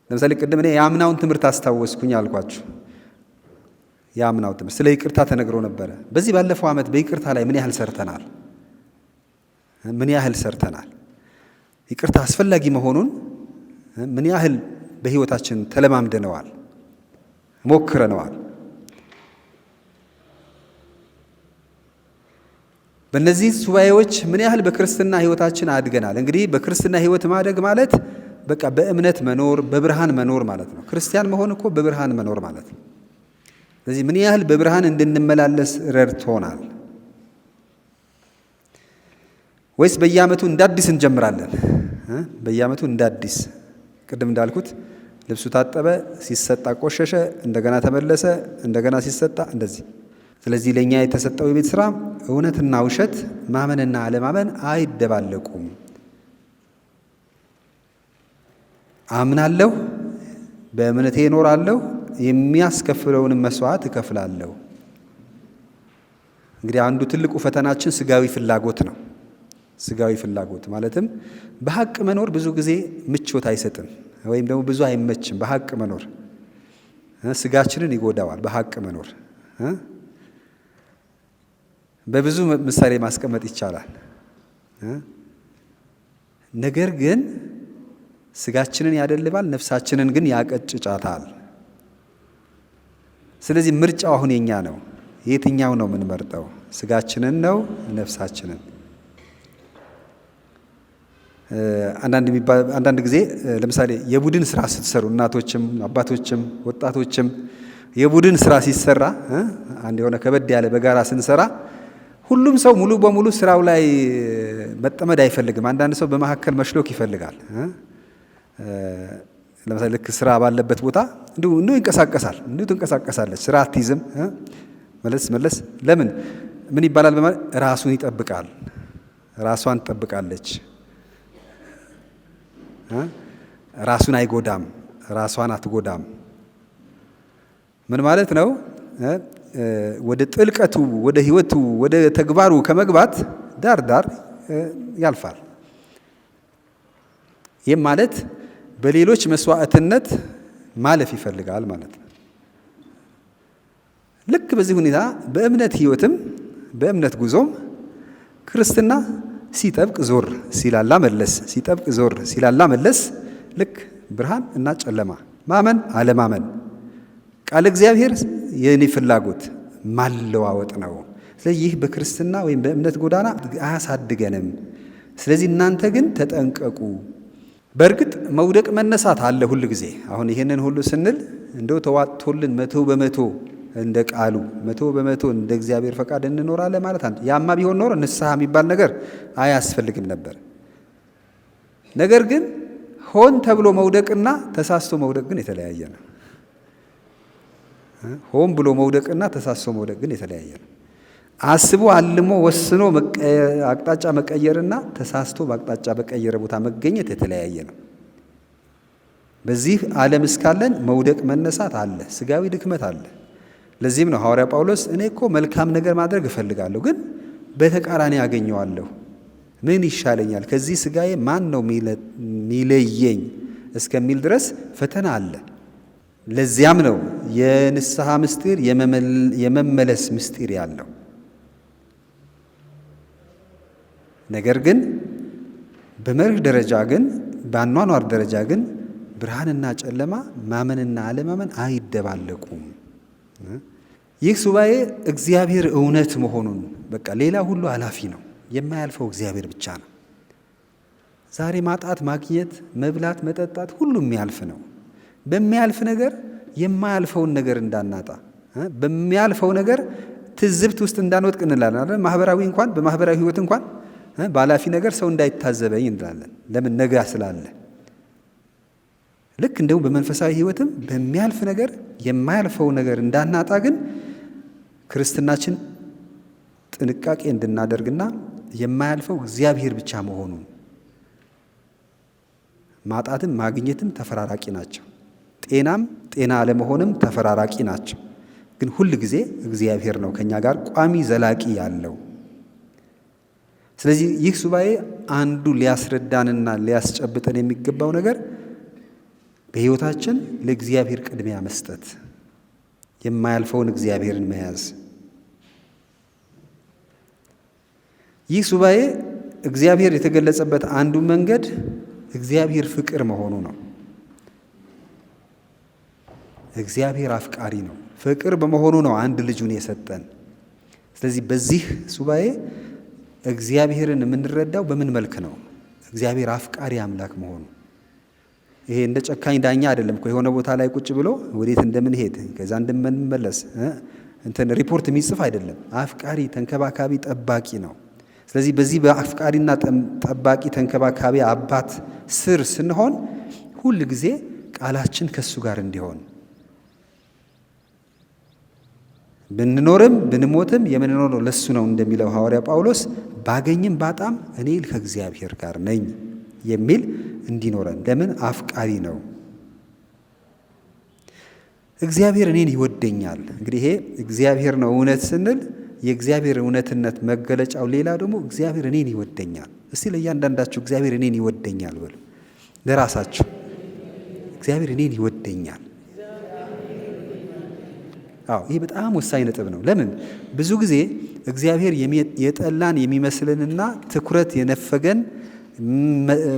ለምሳሌ ቅድም እኔ የአምናውን ትምህርት አስታወስኩኝ አልኳችሁ። የአምናው ትምህርት ስለ ይቅርታ ተነግሮ ነበረ። በዚህ ባለፈው ዓመት በይቅርታ ላይ ምን ያህል ሰርተናል? ይቅርታ አስፈላጊ መሆኑን ምን ያህል በሕይወታችን ተለማምደነዋል፣ ሞክረነዋል? በእነዚህ ሱባኤዎች ምን ያህል በክርስትና ሕይወታችን አድገናል? እንግዲህ በክርስትና ሕይወት ማደግ ማለት በቃ በእምነት መኖር፣ በብርሃን መኖር ማለት ነው። ክርስቲያን መሆን እኮ በብርሃን መኖር ማለት ነው። ስለዚህ ምን ያህል በብርሃን እንድንመላለስ ረድቶናል? ወይስ በየዓመቱ እንዳዲስ እንጀምራለን? በየዓመቱ እንዳዲስ ቅድም እንዳልኩት ልብሱ ታጠበ፣ ሲሰጣ ቆሸሸ፣ እንደገና ተመለሰ፣ እንደገና ሲሰጣ እንደዚህ። ስለዚህ ለእኛ የተሰጠው የቤት ሥራ እውነትና ውሸት፣ ማመንና አለማመን አይደባለቁም። አምናለሁ፣ በእምነቴ እኖራለሁ፣ የሚያስከፍለውንም መስዋዕት እከፍላለሁ። እንግዲህ አንዱ ትልቁ ፈተናችን ስጋዊ ፍላጎት ነው። ስጋዊ ፍላጎት ማለትም በሐቅ መኖር ብዙ ጊዜ ምቾት አይሰጥም፣ ወይም ደግሞ ብዙ አይመችም። በሐቅ መኖር ስጋችንን ይጎዳዋል። በሐቅ መኖር በብዙ ምሳሌ ማስቀመጥ ይቻላል። ነገር ግን ስጋችንን ያደልባል፣ ነፍሳችንን ግን ያቀጭጫታል። ስለዚህ ምርጫው አሁን የኛ ነው። የትኛው ነው የምንመርጠው? ስጋችንን ነው ነፍሳችንን? አንዳንድ ጊዜ ለምሳሌ የቡድን ስራ ስትሰሩ እናቶችም አባቶችም ወጣቶችም የቡድን ስራ ሲሰራ አንድ የሆነ ከበድ ያለ በጋራ ስንሰራ ሁሉም ሰው ሙሉ በሙሉ ስራው ላይ መጠመድ አይፈልግም። አንዳንድ ሰው በመካከል መሽሎክ ይፈልጋል። ለምሳሌ ልክ ስራ ባለበት ቦታ እንዲሁ ይንቀሳቀሳል፣ እንዲሁ ትንቀሳቀሳለች፣ ስራ አትይዝም። መለስ ለምን ምን ይባላል? በማለት ራሱን ይጠብቃል፣ ራሷን ትጠብቃለች፣ ራሱን አይጎዳም፣ ራሷን አትጎዳም። ምን ማለት ነው? ወደ ጥልቀቱ፣ ወደ ህይወቱ፣ ወደ ተግባሩ ከመግባት ዳር ያልፋል። ይህም ማለት በሌሎች መስዋዕትነት ማለፍ ይፈልጋል ማለት ነው። ልክ በዚህ ሁኔታ በእምነት ህይወትም በእምነት ጉዞም ክርስትና ሲጠብቅ ዞር ሲላላ መለስ፣ ሲጠብቅ ዞር ሲላላ መለስ፣ ልክ ብርሃን እና ጨለማ፣ ማመን አለማመን፣ ቃል እግዚአብሔር የኔ ፍላጎት ማለዋወጥ ነው። ስለዚህ ይህ በክርስትና ወይም በእምነት ጎዳና አያሳድገንም። ስለዚህ እናንተ ግን ተጠንቀቁ። በእርግጥ መውደቅ መነሳት አለ ሁል ጊዜ። አሁን ይህንን ሁሉ ስንል እንደው ተዋጥቶልን 100% እንደ ቃሉ 100% እንደ እግዚአብሔር ፈቃድ እንኖራለን ማለት አንተ ያማ ቢሆን ኖሮ ንስሐ የሚባል ነገር አያስፈልግም ነበር። ነገር ግን ሆን ተብሎ መውደቅና ተሳስቶ መውደቅ ግን የተለያየ ነው። ሆን ብሎ መውደቅና ተሳስቶ መውደቅ ግን የተለያየ ነው። አስቦ አልሞ ወስኖ አቅጣጫ መቀየርና ተሳስቶ በአቅጣጫ በቀየረ ቦታ መገኘት የተለያየ ነው። በዚህ ዓለም እስካለን መውደቅ መነሳት አለ፣ ስጋዊ ድክመት አለ። ለዚህም ነው ሐዋርያ ጳውሎስ እኔ እኮ መልካም ነገር ማድረግ እፈልጋለሁ፣ ግን በተቃራኒ ያገኘዋለሁ። ምን ይሻለኛል? ከዚህ ስጋዬ ማን ነው ሚለየኝ እስከሚል ድረስ ፈተና አለ። ለዚያም ነው የንስሐ ምስጢር የመመለስ ምስጢር ያለው። ነገር ግን በመርህ ደረጃ ግን በአኗኗር ደረጃ ግን ብርሃንና ጨለማ ማመንና አለማመን አይደባለቁም። ይህ ሱባኤ እግዚአብሔር እውነት መሆኑን በቃ ሌላ ሁሉ ኃላፊ ነው፣ የማያልፈው እግዚአብሔር ብቻ ነው። ዛሬ ማጣት፣ ማግኘት፣ መብላት፣ መጠጣት ሁሉም የሚያልፍ ነው። በሚያልፍ ነገር የማያልፈውን ነገር እንዳናጣ፣ በሚያልፈው ነገር ትዝብት ውስጥ እንዳንወጥቅ እንላለን አይደል? ማህበራዊ እንኳን በማህበራዊ ህይወት እንኳን በኃላፊ ነገር ሰው እንዳይታዘበኝ እንላለን። ለምን? ነገ ስላለ። ልክ እንደውም በመንፈሳዊ ህይወትም በሚያልፍ ነገር የማያልፈው ነገር እንዳናጣ ግን ክርስትናችን ጥንቃቄ እንድናደርግና የማያልፈው እግዚአብሔር ብቻ መሆኑን፣ ማጣትም ማግኘትም ተፈራራቂ ናቸው። ጤናም ጤና አለመሆንም ተፈራራቂ ናቸው። ግን ሁል ጊዜ እግዚአብሔር ነው ከኛ ጋር ቋሚ ዘላቂ ያለው። ስለዚህ ይህ ሱባኤ አንዱ ሊያስረዳንና ሊያስጨብጠን የሚገባው ነገር በህይወታችን ለእግዚአብሔር ቅድሚያ መስጠት፣ የማያልፈውን እግዚአብሔርን መያዝ። ይህ ሱባኤ እግዚአብሔር የተገለጸበት አንዱ መንገድ እግዚአብሔር ፍቅር መሆኑ ነው። እግዚአብሔር አፍቃሪ ነው። ፍቅር በመሆኑ ነው አንድ ልጁን የሰጠን። ስለዚህ በዚህ ሱባኤ እግዚአብሔርን የምንረዳው በምን መልክ ነው? እግዚአብሔር አፍቃሪ አምላክ መሆኑ። ይሄ እንደ ጨካኝ ዳኛ አይደለም እኮ የሆነ ቦታ ላይ ቁጭ ብሎ ወዴት እንደምንሄድ ከዛ እንደምንመለስ ሪፖርት የሚጽፍ አይደለም። አፍቃሪ፣ ተንከባካቢ፣ ጠባቂ ነው። ስለዚህ በዚህ በአፍቃሪና ጠባቂ ተንከባካቢ አባት ስር ስንሆን ሁል ጊዜ ቃላችን ከሱ ጋር እንዲሆን ብንኖርም ብንሞትም የምንኖረው ለሱ ነው እንደሚለው ሐዋርያ ጳውሎስ ባገኝም ባጣም እኔ ከእግዚአብሔር ጋር ነኝ የሚል እንዲኖረን። ለምን? አፍቃሪ ነው። እግዚአብሔር እኔን ይወደኛል። እንግዲህ ይሄ እግዚአብሔር ነው እውነት ስንል የእግዚአብሔር እውነትነት መገለጫው ሌላ ደግሞ እግዚአብሔር እኔን ይወደኛል። እስቲ ለእያንዳንዳችሁ እግዚአብሔር እኔን ይወደኛል በሉ። ለራሳችሁ እግዚአብሔር እኔን ይወደኛል። ይህ በጣም ወሳኝ ነጥብ ነው። ለምን? ብዙ ጊዜ እግዚአብሔር የጠላን የሚመስልንና ትኩረት የነፈገን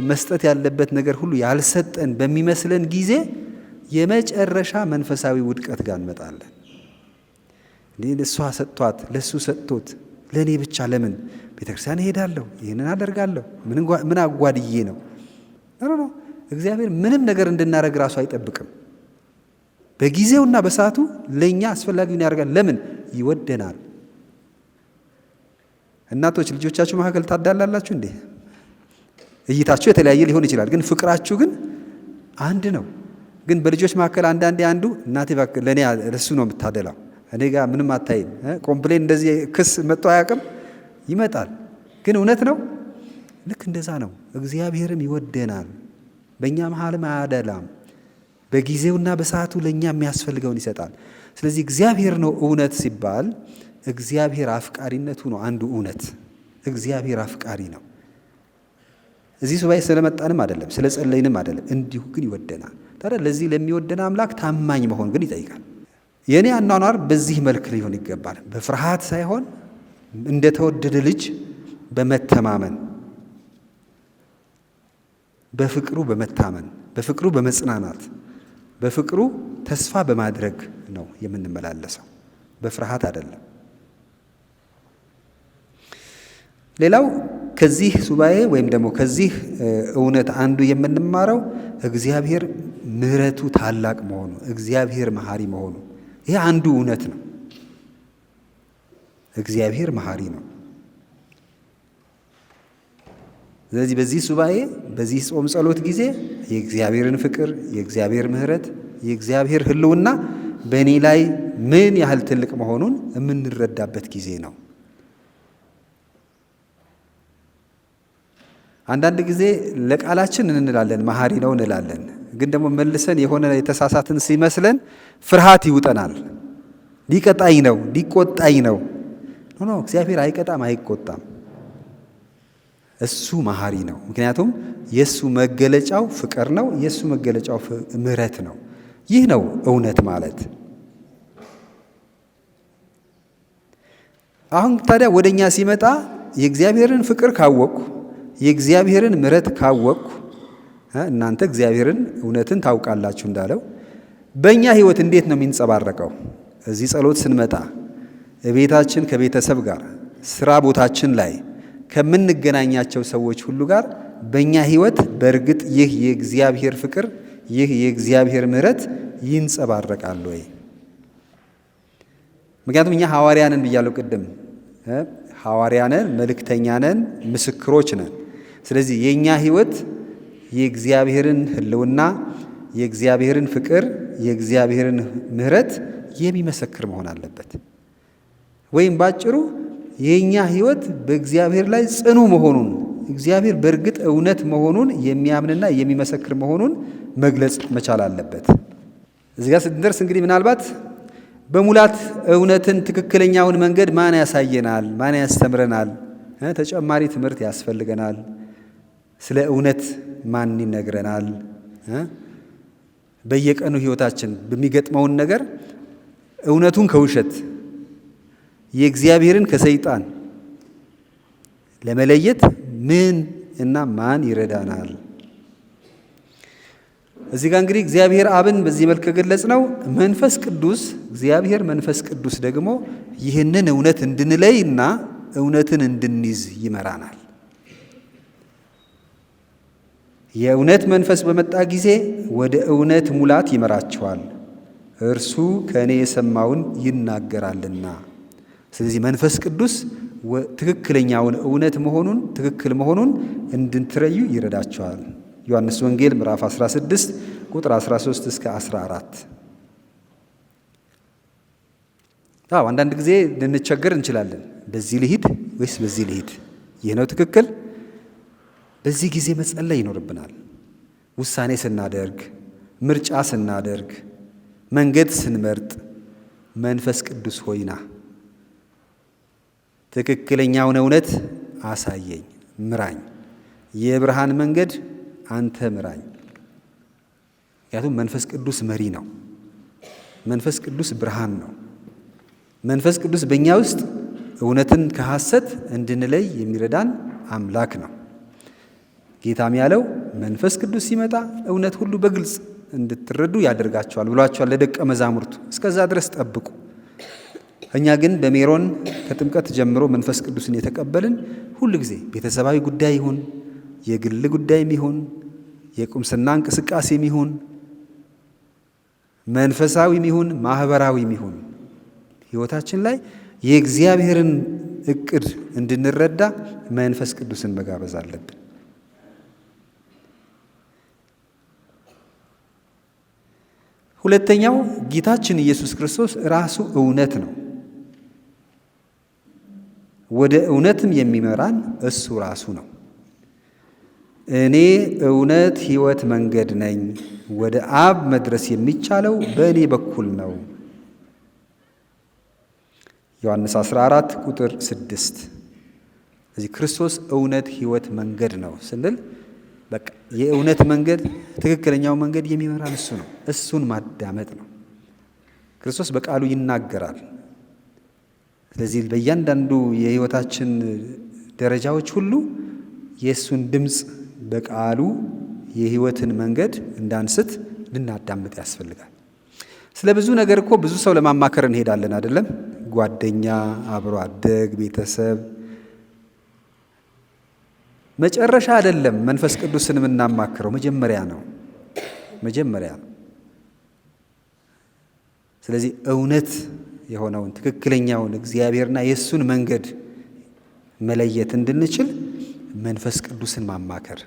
መስጠት ያለበት ነገር ሁሉ ያልሰጠን በሚመስለን ጊዜ የመጨረሻ መንፈሳዊ ውድቀት ጋር እንመጣለን። እሷ ሰጥቷት ለሱ ሰጥቶት ለእኔ ብቻ ለምን ቤተክርስቲያን እሄዳለሁ? ይህንን አደርጋለሁ? ምን አጓድዬ ነው? ነው እግዚአብሔር ምንም ነገር እንድናደርግ ራሱ አይጠብቅም። በጊዜውና በሰዓቱ ለእኛ አስፈላጊውን ያደርጋል። ለምን? ይወደናል። እናቶች ልጆቻችሁ መካከል ታዳላላችሁ እንዴ? እይታችሁ የተለያየ ሊሆን ይችላል፣ ግን ፍቅራችሁ ግን አንድ ነው። ግን በልጆች መካከል አንዳንዴ አንዱ እናቴ ለእኔ ለሱ ነው የምታደላው፣ እኔ ጋር ምንም አታይም፣ ኮምፕሌን እንደዚህ ክስ መጥቶ አያውቅም። ይመጣል፣ ግን እውነት ነው። ልክ እንደዛ ነው። እግዚአብሔርም ይወደናል፣ በእኛ መሃልም አያደላም። በጊዜውና በሰዓቱ ለእኛ የሚያስፈልገውን ይሰጣል። ስለዚህ እግዚአብሔር ነው እውነት ሲባል እግዚአብሔር አፍቃሪነቱ ነው አንዱ እውነት። እግዚአብሔር አፍቃሪ ነው። እዚህ ሱባኤ ስለመጣንም አይደለም ስለጸለይንም አይደለም፣ እንዲሁ ግን ይወደናል። ታዲያ ለዚህ ለሚወደን አምላክ ታማኝ መሆን ግን ይጠይቃል። የእኔ አኗኗር በዚህ መልክ ሊሆን ይገባል። በፍርሃት ሳይሆን እንደተወደደ ልጅ በመተማመን በፍቅሩ በመታመን በፍቅሩ በመጽናናት በፍቅሩ ተስፋ በማድረግ ነው የምንመላለሰው፣ በፍርሃት አይደለም። ሌላው ከዚህ ሱባኤ ወይም ደግሞ ከዚህ እውነት አንዱ የምንማረው እግዚአብሔር ምሕረቱ ታላቅ መሆኑ፣ እግዚአብሔር መሐሪ መሆኑ፣ ይህ አንዱ እውነት ነው። እግዚአብሔር መሐሪ ነው። ስለዚህ በዚህ ሱባኤ በዚህ ጾም ጸሎት ጊዜ የእግዚአብሔርን ፍቅር፣ የእግዚአብሔር ምሕረት፣ የእግዚአብሔር ሕልውና በእኔ ላይ ምን ያህል ትልቅ መሆኑን የምንረዳበት ጊዜ ነው። አንዳንድ ጊዜ ለቃላችን እንላለን መሐሪ ነው እንላለን፣ ግን ደግሞ መልሰን የሆነ የተሳሳትን ሲመስለን ፍርሃት ይውጠናል። ሊቀጣኝ ነው፣ ሊቆጣኝ ነው። ኖ እግዚአብሔር አይቀጣም፣ አይቆጣም። እሱ መሐሪ ነው። ምክንያቱም የእሱ መገለጫው ፍቅር ነው፣ የእሱ መገለጫው ምሕረት ነው። ይህ ነው እውነት ማለት። አሁን ታዲያ ወደ እኛ ሲመጣ የእግዚአብሔርን ፍቅር ካወቅኩ፣ የእግዚአብሔርን ምሕረት ካወቅኩ፣ እናንተ እግዚአብሔርን እውነትን ታውቃላችሁ እንዳለው በእኛ ሕይወት እንዴት ነው የሚንጸባረቀው? እዚህ ጸሎት ስንመጣ ቤታችን ከቤተሰብ ጋር፣ ስራ ቦታችን ላይ ከምንገናኛቸው ሰዎች ሁሉ ጋር በእኛ ሕይወት በእርግጥ ይህ የእግዚአብሔር ፍቅር፣ ይህ የእግዚአብሔር ምሕረት ይንጸባረቃል ወይ? ምክንያቱም እኛ ሐዋርያ ነን ብያለሁ ቅድም። ሐዋርያ ነን፣ መልእክተኛ ነን፣ ምስክሮች ነን። ስለዚህ የእኛ ሕይወት የእግዚአብሔርን ሕልውና፣ የእግዚአብሔርን ፍቅር፣ የእግዚአብሔርን ምሕረት የሚመሰክር መሆን አለበት። ወይም ባጭሩ የእኛ ሕይወት በእግዚአብሔር ላይ ጽኑ መሆኑን፣ እግዚአብሔር በእርግጥ እውነት መሆኑን የሚያምንና የሚመሰክር መሆኑን መግለጽ መቻል አለበት። እዚህ ጋር ስንደርስ እንግዲህ ምናልባት በሙላት እውነትን ትክክለኛውን መንገድ ማን ያሳየናል? ማን ያስተምረናል? ተጨማሪ ትምህርት ያስፈልገናል። ስለ እውነት ማን ይነግረናል? በየቀኑ ሕይወታችን በሚገጥመውን ነገር እውነቱን ከውሸት የእግዚአብሔርን ከሰይጣን ለመለየት ምን እና ማን ይረዳናል? እዚህ ጋር እንግዲህ እግዚአብሔር አብን በዚህ መልክ ገለጽ ነው። መንፈስ ቅዱስ እግዚአብሔር መንፈስ ቅዱስ ደግሞ ይህንን እውነት እንድንለይ እና እውነትን እንድንይዝ ይመራናል። የእውነት መንፈስ በመጣ ጊዜ ወደ እውነት ሙላት ይመራቸዋል፣ እርሱ ከእኔ የሰማውን ይናገራልና። ስለዚህ መንፈስ ቅዱስ ትክክለኛውን እውነት መሆኑን ትክክል መሆኑን እንድትረዩ ይረዳቸዋል። ዮሐንስ ወንጌል ምዕራፍ 16 ቁጥር 13 እስከ 14። አንዳንድ ጊዜ ልንቸገር እንችላለን። በዚህ ልሂድ ወይስ በዚህ ልሂድ? ይህ ነው ትክክል? በዚህ ጊዜ መጸለይ ይኖርብናል። ውሳኔ ስናደርግ፣ ምርጫ ስናደርግ፣ መንገድ ስንመርጥ መንፈስ ቅዱስ ሆይና ትክክለኛውን እውነት አሳየኝ፣ ምራኝ፣ የብርሃን መንገድ አንተ ምራኝ። ምክንያቱም መንፈስ ቅዱስ መሪ ነው። መንፈስ ቅዱስ ብርሃን ነው። መንፈስ ቅዱስ በእኛ ውስጥ እውነትን ከሐሰት እንድንለይ የሚረዳን አምላክ ነው። ጌታም ያለው መንፈስ ቅዱስ ሲመጣ እውነት ሁሉ በግልጽ እንድትረዱ ያደርጋቸዋል ብሏቸዋል ለደቀ መዛሙርቱ። እስከዛ ድረስ ጠብቁ። እኛ ግን በሜሮን ከጥምቀት ጀምሮ መንፈስ ቅዱስን የተቀበልን ሁሉ ጊዜ ቤተሰባዊ ጉዳይ ይሁን፣ የግል ጉዳይም ይሁን፣ የቁምስና እንቅስቃሴም ይሁን፣ መንፈሳዊም ይሁን፣ ማህበራዊም ይሁን ሕይወታችን ላይ የእግዚአብሔርን እቅድ እንድንረዳ መንፈስ ቅዱስን መጋበዝ አለብን። ሁለተኛው ጌታችን ኢየሱስ ክርስቶስ ራሱ እውነት ነው። ወደ እውነትም የሚመራን እሱ ራሱ ነው። እኔ እውነት፣ ሕይወት፣ መንገድ ነኝ፣ ወደ አብ መድረስ የሚቻለው በእኔ በኩል ነው። ዮሐንስ 14 ቁጥር 6። እዚህ ክርስቶስ እውነት፣ ሕይወት፣ መንገድ ነው ስንል በቃ የእውነት መንገድ፣ ትክክለኛው መንገድ የሚመራን እሱ ነው። እሱን ማዳመጥ ነው። ክርስቶስ በቃሉ ይናገራል። ስለዚህ በእያንዳንዱ የሕይወታችን ደረጃዎች ሁሉ የእሱን ድምፅ በቃሉ የሕይወትን መንገድ እንዳንስት ልናዳምጥ ያስፈልጋል። ስለ ብዙ ነገር እኮ ብዙ ሰው ለማማከር እንሄዳለን አይደለም? ጓደኛ፣ አብሮ አደግ፣ ቤተሰብ። መጨረሻ አይደለም መንፈስ ቅዱስን የምናማክረው፣ መጀመሪያ ነው። ስለዚህ እውነት የሆነውን ትክክለኛውን እግዚአብሔርና የእሱን መንገድ መለየት እንድንችል መንፈስ ቅዱስን ማማከር።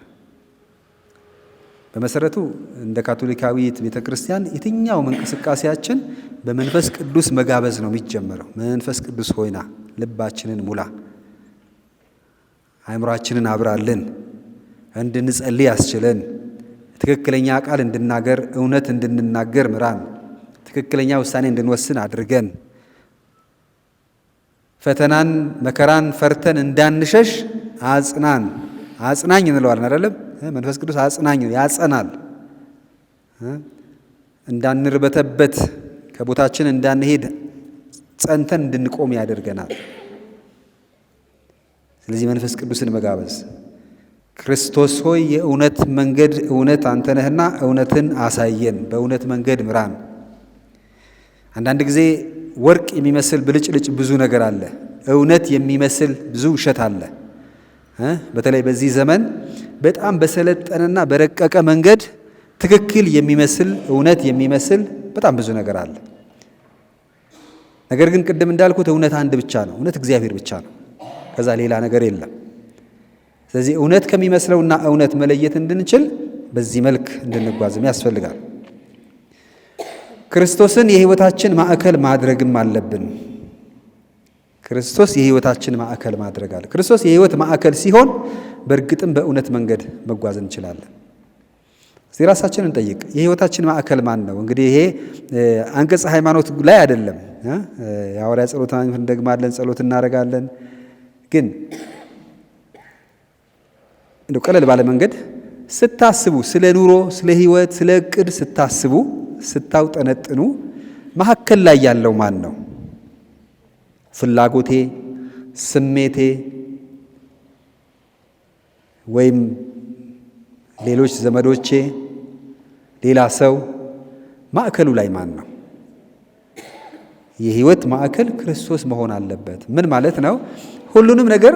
በመሰረቱ እንደ ካቶሊካዊት ቤተ ክርስቲያን የትኛውም እንቅስቃሴያችን በመንፈስ ቅዱስ መጋበዝ ነው የሚጀመረው። መንፈስ ቅዱስ ሆይና ልባችንን ሙላ፣ አእምሯችንን አብራልን፣ እንድንጸልይ ያስችለን፣ ትክክለኛ ቃል እንድናገር፣ እውነት እንድንናገር ምራን፣ ትክክለኛ ውሳኔ እንድንወስን አድርገን፣ ፈተናን መከራን ፈርተን እንዳንሸሽ አጽናን። አጽናኝ እንለዋለን አይደለም? መንፈስ ቅዱስ አጽናኝ ያጸናል። እንዳንርበተበት ከቦታችን እንዳንሄድ ጸንተን እንድንቆም ያደርገናል። ስለዚህ መንፈስ ቅዱስን መጋበዝ፣ ክርስቶስ ሆይ የእውነት መንገድ እውነት አንተ ነህና እውነትን አሳየን፣ በእውነት መንገድ ምራን። አንዳንድ ጊዜ ወርቅ የሚመስል ብልጭልጭ ብዙ ነገር አለ። እውነት የሚመስል ብዙ ውሸት አለ። በተለይ በዚህ ዘመን በጣም በሰለጠነና በረቀቀ መንገድ ትክክል የሚመስል እውነት የሚመስል በጣም ብዙ ነገር አለ። ነገር ግን ቅድም እንዳልኩት እውነት አንድ ብቻ ነው። እውነት እግዚአብሔር ብቻ ነው። ከዛ ሌላ ነገር የለም። ስለዚህ እውነት ከሚመስለውና እውነት መለየት እንድንችል በዚህ መልክ እንድንጓዝም ያስፈልጋል። ክርስቶስን የሕይወታችን ማዕከል ማድረግም አለብን። ክርስቶስ የሕይወታችን ማዕከል ማድረግ አለ። ክርስቶስ የሕይወት ማዕከል ሲሆን በእርግጥም በእውነት መንገድ መጓዝ እንችላለን። እስቲ ራሳችንን እንጠይቅ። የሕይወታችን ማዕከል ማን ነው? እንግዲህ ይሄ አንቀጽ ሃይማኖት ላይ አይደለም። የሐዋርያ ጸሎት እንደግማለን፣ ጸሎት እናደርጋለን። ግን እንደው ቀለል ባለ መንገድ ስታስቡ፣ ስለ ኑሮ፣ ስለ ሕይወት፣ ስለ ዕቅድ ስታስቡ፣ ስታውጠነጥኑ መካከል ላይ ያለው ማን ነው? ፍላጎቴ፣ ስሜቴ ወይም ሌሎች ዘመዶቼ፣ ሌላ ሰው? ማዕከሉ ላይ ማን ነው? የሕይወት ማዕከል ክርስቶስ መሆን አለበት። ምን ማለት ነው? ሁሉንም ነገር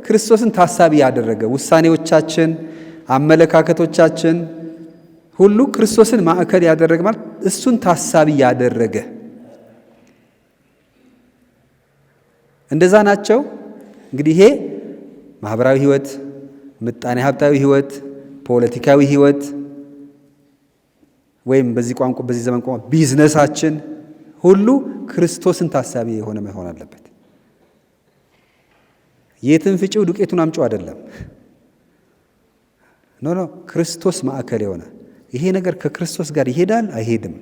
ክርስቶስን ታሳቢ ያደረገ ውሳኔዎቻችን፣ አመለካከቶቻችን ሁሉ ክርስቶስን ማዕከል ያደረገ ማለት እሱን ታሳቢ ያደረገ እንደዛ ናቸው። እንግዲህ ይሄ ማህበራዊ ሕይወት፣ ምጣኔ ሀብታዊ ሕይወት፣ ፖለቲካዊ ሕይወት ወይም በዚህ ዘመን ቋንቋ ቢዝነሳችን ሁሉ ክርስቶስን ታሳቢ የሆነ መሆን አለበት። የትን ፍጪው ዱቄቱን አምጪው አይደለም። ኖ ክርስቶስ ማዕከል የሆነ ይሄ ነገር ከክርስቶስ ጋር ይሄዳል አይሄድም፣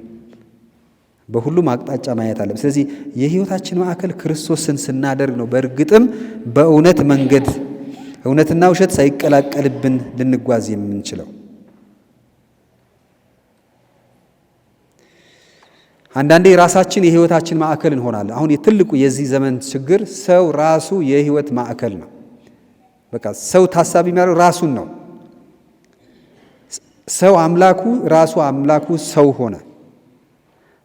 በሁሉም አቅጣጫ ማየት አለብን። ስለዚህ የሕይወታችን ማዕከል ክርስቶስን ስናደርግ ነው በእርግጥም በእውነት መንገድ እውነትና ውሸት ሳይቀላቀልብን ልንጓዝ የምንችለው። አንዳንዴ ራሳችን የሕይወታችን ማዕከል እንሆናለን። አሁን የትልቁ የዚህ ዘመን ችግር ሰው ራሱ የሕይወት ማዕከል ነው። በቃ ሰው ታሳቢ የሚያደርገው ራሱን ነው። ሰው አምላኩ ራሱ አምላኩ ሰው ሆነ።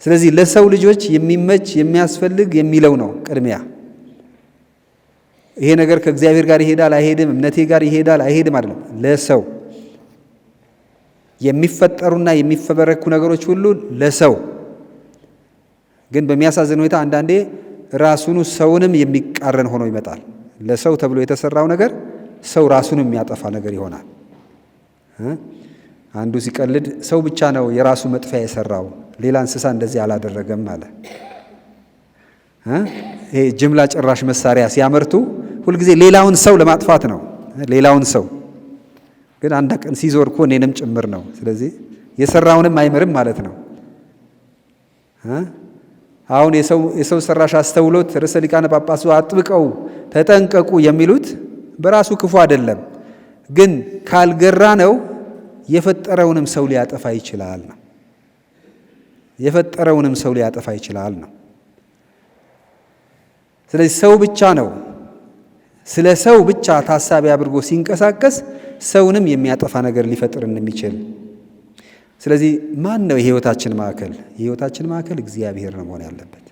ስለዚህ ለሰው ልጆች የሚመች የሚያስፈልግ የሚለው ነው ቅድሚያ። ይሄ ነገር ከእግዚአብሔር ጋር ይሄዳል አይሄድም፣ እምነቴ ጋር ይሄዳል አይሄድም አይደለም። ለሰው የሚፈጠሩና የሚፈበረኩ ነገሮች ሁሉ ለሰው ግን በሚያሳዝን ሁኔታ አንዳንዴ ራሱኑ ሰውንም የሚቃረን ሆኖ ይመጣል። ለሰው ተብሎ የተሰራው ነገር ሰው ራሱንም የሚያጠፋ ነገር ይሆናል። አንዱ ሲቀልድ ሰው ብቻ ነው የራሱ መጥፊያ የሰራው፣ ሌላ እንስሳ እንደዚህ አላደረገም አለ። ይሄ ጅምላ ጨራሽ መሳሪያ ሲያመርቱ ሁልጊዜ ሌላውን ሰው ለማጥፋት ነው። ሌላውን ሰው ግን አንድ ቀን ሲዞር እኮ እኔንም ጭምር ነው። ስለዚህ የሰራውንም አይምርም ማለት ነው። አሁን የሰው ሰራሽ አስተውሎት ርዕሰ ሊቃነ ጳጳሱ አጥብቀው ተጠንቀቁ የሚሉት በራሱ ክፉ አይደለም፣ ግን ካልገራ ነው የፈጠረውንም ሰው ሊያጠፋ ይችላል ነው። የፈጠረውንም ሰው ሊያጠፋ ይችላል ነው። ስለዚህ ሰው ብቻ ነው ስለ ሰው ብቻ ታሳቢ አድርጎ ሲንቀሳቀስ ሰውንም የሚያጠፋ ነገር ሊፈጥር እንደሚችል። ስለዚህ ማን ነው የሕይወታችን ማዕከል? የሕይወታችን ማዕከል እግዚአብሔር ነው መሆን ያለበት።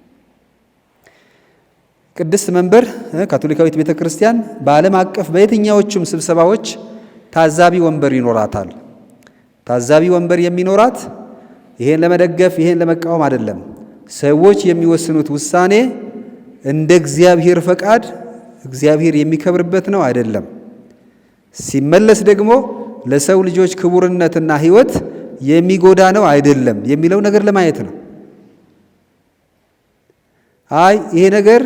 ቅድስት መንበር ካቶሊካዊት ቤተ ክርስቲያን በዓለም አቀፍ በየትኛዎቹም ስብሰባዎች ታዛቢ ወንበር ይኖራታል። ታዛቢ ወንበር የሚኖራት ይሄን ለመደገፍ ይሄን ለመቃወም አይደለም። ሰዎች የሚወስኑት ውሳኔ እንደ እግዚአብሔር ፈቃድ እግዚአብሔር የሚከብርበት ነው አይደለም። ሲመለስ ደግሞ ለሰው ልጆች ክቡርነትና ሕይወት የሚጎዳ ነው አይደለም የሚለው ነገር ለማየት ነው። አይ ይሄ ነገር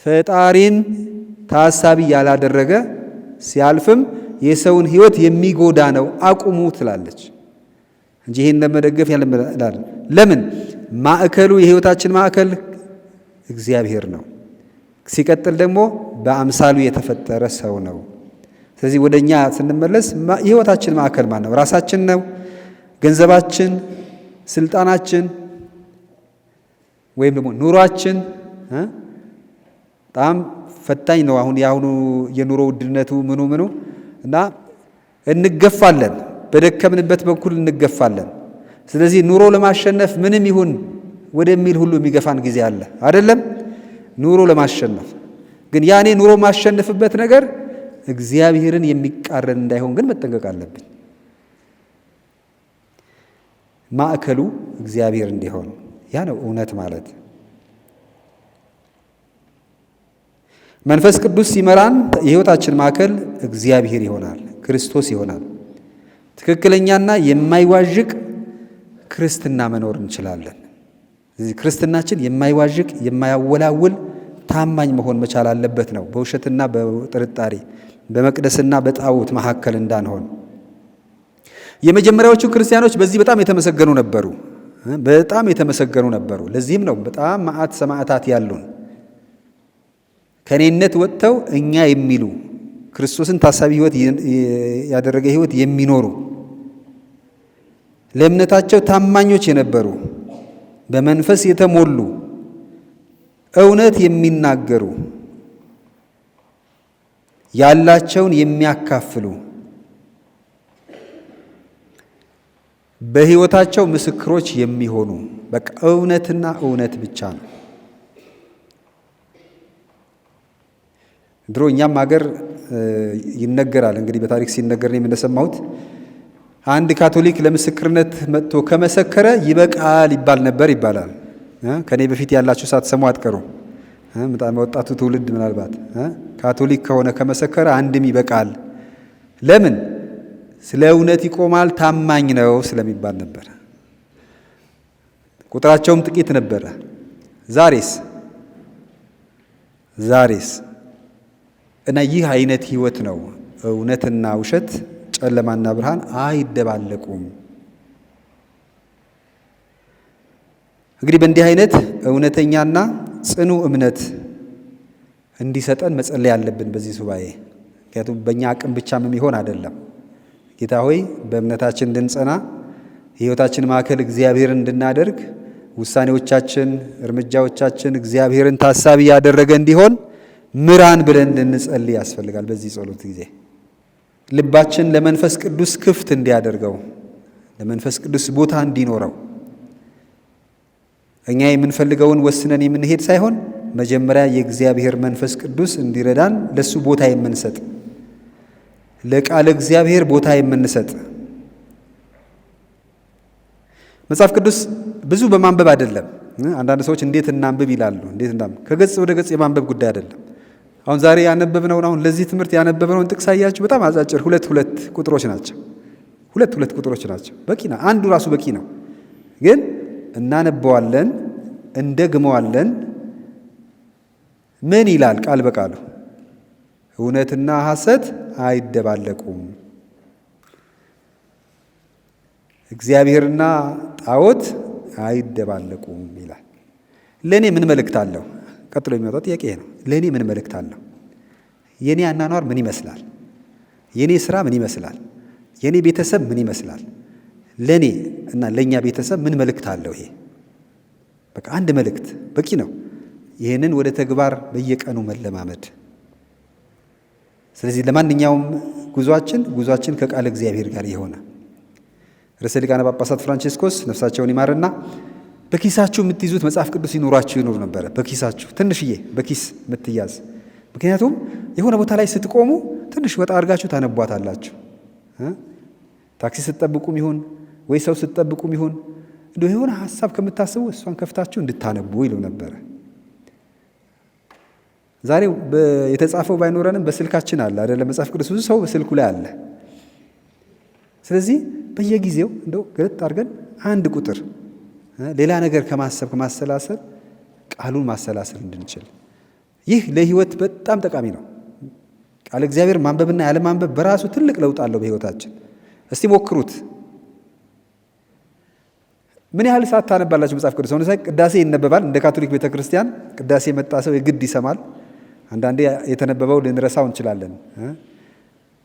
ፈጣሪን ታሳቢ ያላደረገ ሲያልፍም የሰውን ሕይወት የሚጎዳ ነው አቁሙ ትላለች እንጂ ይሄን ለመደገፍ ያለምላል። ለምን? ማዕከሉ የሕይወታችን ማዕከል እግዚአብሔር ነው። ሲቀጥል ደግሞ በአምሳሉ የተፈጠረ ሰው ነው። ስለዚህ ወደኛ ስንመለስ የሕይወታችን ማዕከል ማን ነው? ራሳችን ነው? ገንዘባችን፣ ስልጣናችን ወይም ደግሞ ኑሯችን? በጣም ፈታኝ ነው አሁን የአሁኑ የኑሮ ውድነቱ ምኑ እና እንገፋለን፣ በደከምንበት በኩል እንገፋለን። ስለዚህ ኑሮ ለማሸነፍ ምንም ይሁን ወደሚል ሁሉ የሚገፋን ጊዜ አለ አይደለም? ኑሮ ለማሸነፍ ግን ያኔ ኑሮ ማሸነፍበት ነገር እግዚአብሔርን የሚቃረን እንዳይሆን ግን መጠንቀቅ አለብን። ማዕከሉ እግዚአብሔር እንዲሆን ያ ነው እውነት ማለት። መንፈስ ቅዱስ ሲመራን የሕይወታችን ማዕከል እግዚአብሔር ይሆናል፣ ክርስቶስ ይሆናል። ትክክለኛና የማይዋዥቅ ክርስትና መኖር እንችላለን። ስለዚህ ክርስትናችን የማይዋዥቅ የማያወላውል ታማኝ መሆን መቻል አለበት ነው። በውሸትና በጥርጣሬ በመቅደስና በጣዖት መካከል እንዳንሆን። የመጀመሪያዎቹ ክርስቲያኖች በዚህ በጣም የተመሰገኑ ነበሩ። በጣም የተመሰገኑ ነበሩ። ለዚህም ነው በጣም መዓት ሰማዕታት ያሉን ከኔነት ወጥተው እኛ የሚሉ ክርስቶስን ታሳቢ ሕይወት ያደረገ ሕይወት የሚኖሩ ለእምነታቸው ታማኞች የነበሩ በመንፈስ የተሞሉ እውነት የሚናገሩ ያላቸውን የሚያካፍሉ በሕይወታቸው ምስክሮች የሚሆኑ በቃ እውነትና እውነት ብቻ ነው። ድሮ እኛም ሀገር ይነገራል እንግዲህ በታሪክ ሲነገር እኔም እንደሰማሁት አንድ ካቶሊክ ለምስክርነት መጥቶ ከመሰከረ ይበቃል ይባል ነበር ይባላል። ከኔ በፊት ያላችሁ ሳትሰሙ አትቀሩ። በጣም ወጣቱ ትውልድ ምናልባት ካቶሊክ ከሆነ ከመሰከረ አንድም ይበቃል። ለምን? ስለ እውነት ይቆማል፣ ታማኝ ነው ስለሚባል ነበር። ቁጥራቸውም ጥቂት ነበረ። ዛሬስ እና ይህ አይነት ሕይወት ነው። እውነትና ውሸት፣ ጨለማና ብርሃን አይደባለቁም። እንግዲህ በእንዲህ አይነት እውነተኛና ጽኑ እምነት እንዲሰጠን መጸለይ ያለብን በዚህ ሱባኤ። ምክንያቱም በእኛ አቅም ብቻም የሚሆን አይደለም። ጌታ ሆይ በእምነታችን እንድንጸና የሕይወታችን ማዕከል እግዚአብሔርን እንድናደርግ ውሳኔዎቻችን፣ እርምጃዎቻችን እግዚአብሔርን ታሳቢ ያደረገ እንዲሆን ምራን ብለን እንድንጸልይ ያስፈልጋል። በዚህ ጸሎት ጊዜ ልባችን ለመንፈስ ቅዱስ ክፍት እንዲያደርገው፣ ለመንፈስ ቅዱስ ቦታ እንዲኖረው እኛ የምንፈልገውን ወስነን የምንሄድ ሳይሆን መጀመሪያ የእግዚአብሔር መንፈስ ቅዱስ እንዲረዳን ለሱ ቦታ የምንሰጥ፣ ለቃለ እግዚአብሔር ቦታ የምንሰጥ። መጽሐፍ ቅዱስ ብዙ በማንበብ አይደለም። አንዳንድ ሰዎች እንዴት እናንብብ ይላሉ። እንዴት እናንብብ? ከገጽ ወደ ገጽ የማንበብ ጉዳይ አይደለም። አሁን ዛሬ ያነበብነውን አሁን ለዚህ ትምህርት ያነበብነውን ጥቅስ አያችሁ። በጣም አጫጭር ሁለት ቁጥሮች ናቸው። ሁለት ቁጥሮች ናቸው። በቂ ነው። አንዱ ራሱ በቂ ነው። ግን እናነበዋለን፣ እንደግመዋለን። ምን ይላል ቃል በቃሉ? እውነትና ሐሰት አይደባለቁም፣ እግዚአብሔርና ጣዖት አይደባለቁም ይላል። ለእኔ ምን መልእክት አለው? ቀጥሎ የሚመጣው ጥያቄ ነው። ለእኔ ምን መልእክት አለው? የእኔ አኗኗር ምን ይመስላል? የእኔ ስራ ምን ይመስላል? የእኔ ቤተሰብ ምን ይመስላል? ለእኔ እና ለእኛ ቤተሰብ ምን መልእክት አለው? ይሄ በቃ አንድ መልእክት በቂ ነው። ይህንን ወደ ተግባር በየቀኑ መለማመድ። ስለዚህ ለማንኛውም ጉዟችን ከቃል እግዚአብሔር ጋር የሆነ ርዕሰ ሊቃነ ጳጳሳት ፍራንቺስኮስ ነፍሳቸውን ይማርና በኪሳችሁ የምትይዙት መጽሐፍ ቅዱስ ይኖራችሁ ይኖር ነበረ። በኪሳችሁ ትንሽዬ በኪስ የምትያዝ። ምክንያቱም የሆነ ቦታ ላይ ስትቆሙ ትንሽ ወጣ አድርጋችሁ ታነቧታላችሁ። ታክሲ ስትጠብቁም ይሁን ወይ ሰው ስትጠብቁም ይሁን እንደው የሆነ ሐሳብ ከምታስቡ እሷን ከፍታችሁ እንድታነቡ ይለው ነበረ። ዛሬ የተጻፈው ባይኖረንም በስልካችን አለ አይደለም? መጽሐፍ ቅዱስ ብዙ ሰው በስልኩ ላይ አለ። ስለዚህ በየጊዜው እንደው ገለጥ አድርገን አንድ ቁጥር ሌላ ነገር ከማሰላሰል ቃሉን ማሰላሰል እንድንችል፣ ይህ ለሕይወት በጣም ጠቃሚ ነው። ቃል እግዚአብሔር ማንበብና ያለ ማንበብ በራሱ ትልቅ ለውጥ አለው በሕይወታችን። እስቲ ሞክሩት። ምን ያህል ሰዓት ታነባላችሁ መጽሐፍ ቅዱስ? አሁን ቅዳሴ ይነበባል። እንደ ካቶሊክ ቤተክርስቲያን ቅዳሴ የመጣ ሰው የግድ ይሰማል። አንዳንዴ የተነበበው ልንረሳው እንችላለን።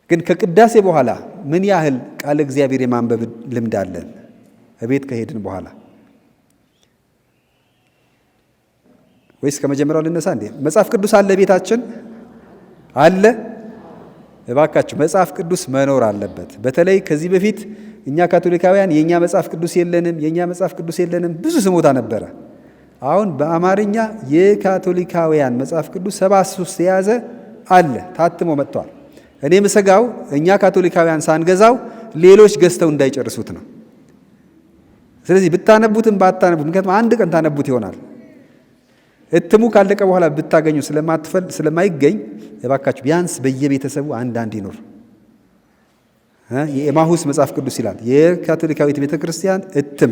ግን ከቅዳሴ በኋላ ምን ያህል ቃል እግዚአብሔር የማንበብ ልምድ አለን? እቤት ከሄድን በኋላ ወይስ ከመጀመሪያው ልነሳ እንዴ? መጽሐፍ ቅዱስ አለ ቤታችን አለ? እባካችሁ መጽሐፍ ቅዱስ መኖር አለበት። በተለይ ከዚህ በፊት እኛ ካቶሊካውያን የእኛ መጽሐፍ ቅዱስ የለንም ብዙ ስሞታ ነበረ። አሁን በአማርኛ የካቶሊካውያን መጽሐፍ ቅዱስ 73 የያዘ አለ፣ ታትሞ መጥቷል። እኔ ምሰጋው እኛ ካቶሊካውያን ሳንገዛው ሌሎች ገዝተው እንዳይጨርሱት ነው። ስለዚህ ብታነቡትም ባታነቡት፣ ምክንያቱም አንድ ቀን ታነቡት ይሆናል። እትሙ ካለቀ በኋላ ብታገኙ ስለማይገኝ እባካችሁ ቢያንስ በየቤተሰቡ አንዳንድ ይኖር። የኤማሁስ መጽሐፍ ቅዱስ ይላል የካቶሊካዊት ቤተክርስቲያን እትም።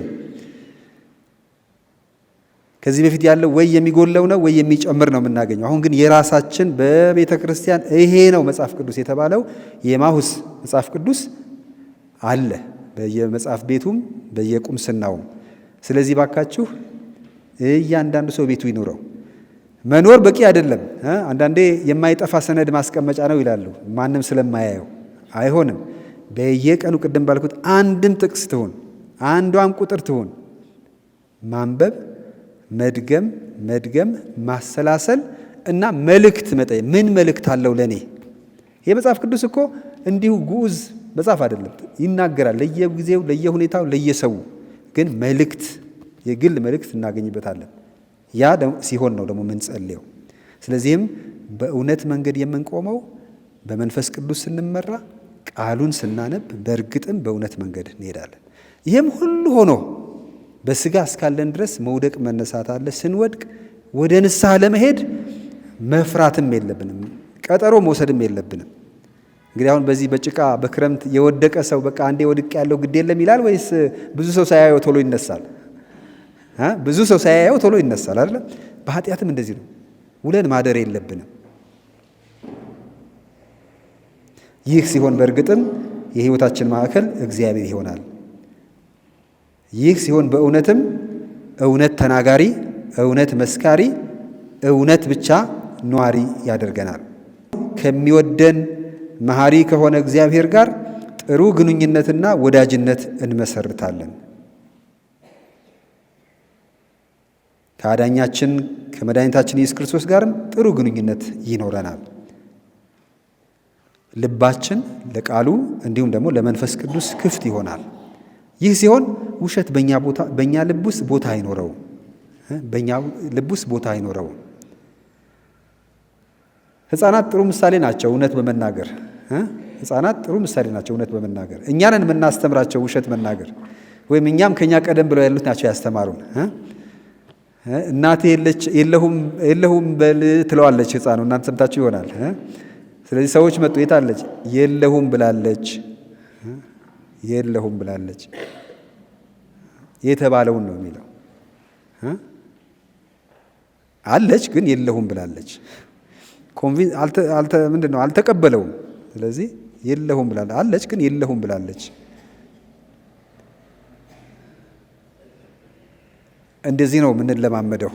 ከዚህ በፊት ያለው ወይ የሚጎለው ነው ወይ የሚጨምር ነው የምናገኘው። አሁን ግን የራሳችን በቤተ ክርስቲያን ይሄ ነው መጽሐፍ ቅዱስ የተባለው የኤማሁስ መጽሐፍ ቅዱስ አለ፣ በየመጽሐፍ ቤቱም በየቁምስናውም። ስለዚህ ባካችሁ እያንዳንዱ ሰው ቤቱ ይኑረው። መኖር በቂ አይደለም። አንዳንዴ የማይጠፋ ሰነድ ማስቀመጫ ነው ይላሉ፣ ማንም ስለማያየው። አይሆንም። በየቀኑ ቅድም ባልኩት አንድም ጥቅስ ትሁን አንዷም ቁጥር ትሁን ማንበብ፣ መድገም፣ ማሰላሰል እና መልእክት መጠየቅ። ምን መልእክት አለው ለኔ? የመጽሐፍ ቅዱስ እኮ እንዲሁ ግዑዝ መጽሐፍ አይደለም፣ ይናገራል ለየጊዜው፣ ለየሁኔታው፣ ለየሰው። ግን መልእክት፣ የግል መልእክት እናገኝበታለን። ያ ሲሆን ነው ደግሞ የምንጸልየው። ስለዚህም በእውነት መንገድ የምንቆመው በመንፈስ ቅዱስ ስንመራ፣ ቃሉን ስናነብ፣ በእርግጥም በእውነት መንገድ እንሄዳለን። ይህም ሁሉ ሆኖ በስጋ እስካለን ድረስ መውደቅ መነሳት አለ። ስንወድቅ ወደ ንስሐ ለመሄድ መፍራትም የለብንም፣ ቀጠሮ መውሰድም የለብንም። እንግዲህ አሁን በዚህ በጭቃ በክረምት የወደቀ ሰው በቃ አንዴ ወድቅ ያለው ግድ የለም ይላል ወይስ ብዙ ሰው ሳያየው ቶሎ ይነሳል? ብዙ ሰው ሳያየው ቶሎ ይነሳል አይደል? በኃጢአትም እንደዚህ ነው። ውለን ማደር የለብንም። ይህ ሲሆን በእርግጥም የሕይወታችን ማዕከል እግዚአብሔር ይሆናል። ይህ ሲሆን በእውነትም እውነት ተናጋሪ፣ እውነት መስካሪ፣ እውነት ብቻ ኗሪ ያደርገናል። ከሚወደን መሐሪ ከሆነ እግዚአብሔር ጋር ጥሩ ግንኙነትና ወዳጅነት እንመሰርታለን። ከአዳኛችን ከመድኃኒታችን ኢየሱስ ክርስቶስ ጋርም ጥሩ ግንኙነት ይኖረናል። ልባችን ለቃሉ እንዲሁም ደግሞ ለመንፈስ ቅዱስ ክፍት ይሆናል። ይህ ሲሆን ውሸት በእኛ ልብ ውስጥ ቦታ አይኖረውም። በእኛ ልብ ውስጥ ቦታ አይኖረውም። ሕፃናት ጥሩ ምሳሌ ናቸው እውነት በመናገር ሕፃናት ጥሩ ምሳሌ ናቸው እውነት በመናገር። እኛንን የምናስተምራቸው ውሸት መናገር፣ ወይም እኛም ከኛ ቀደም ብለው ያሉት ናቸው ያስተማሩን። እናቴ የለሁም በል ትለዋለች ሕፃኑ። እናንተ ሰምታችሁ ይሆናል። ስለዚህ ሰዎች መጡ፣ የት አለች? የለሁም ብላለች። የለሁም ብላለች የተባለውን ነው የሚለው። አለች ግን የለሁም ብላለች። ምንድን ነው? አልተቀበለውም። ስለዚህ የለሁም ብላለች። አለች ግን የለሁም ብላለች። እንደዚህ ነው የምንለማመደው።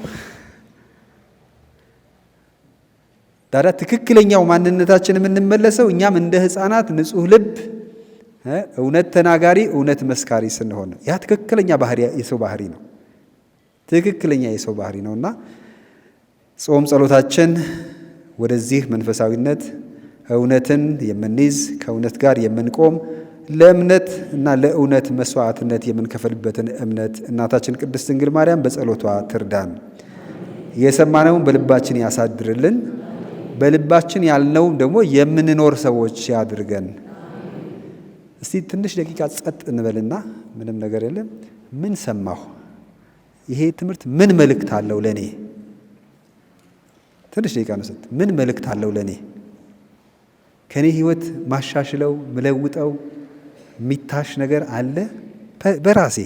ታዲያ ትክክለኛው ማንነታችን የምንመለሰው እኛም እንደ ሕፃናት ንጹሕ ልብ፣ እውነት ተናጋሪ፣ እውነት መስካሪ ስንሆን ነው። ያ ትክክለኛ የሰው ባህሪ ነው። ትክክለኛ የሰው ባህሪ ነው እና ጾም ጸሎታችን ወደዚህ መንፈሳዊነት እውነትን የምንይዝ ከእውነት ጋር የምንቆም ለእምነት እና ለእውነት መስዋዕትነት የምንከፈልበትን እምነት እናታችን ቅድስት ድንግል ማርያም በጸሎቷ ትርዳን። የሰማነውን በልባችን ያሳድርልን። በልባችን ያልነውም ደግሞ የምንኖር ሰዎች ያድርገን። እስቲ ትንሽ ደቂቃ ጸጥ እንበልና ምንም ነገር የለም። ምን ሰማሁ? ይሄ ትምህርት ምን መልእክት አለው ለእኔ? ትንሽ ደቂቃ ነው። ምን መልእክት አለው ለእኔ? ከእኔ ህይወት ማሻሽለው ምለውጠው የሚታሽ ነገር አለ በራሴ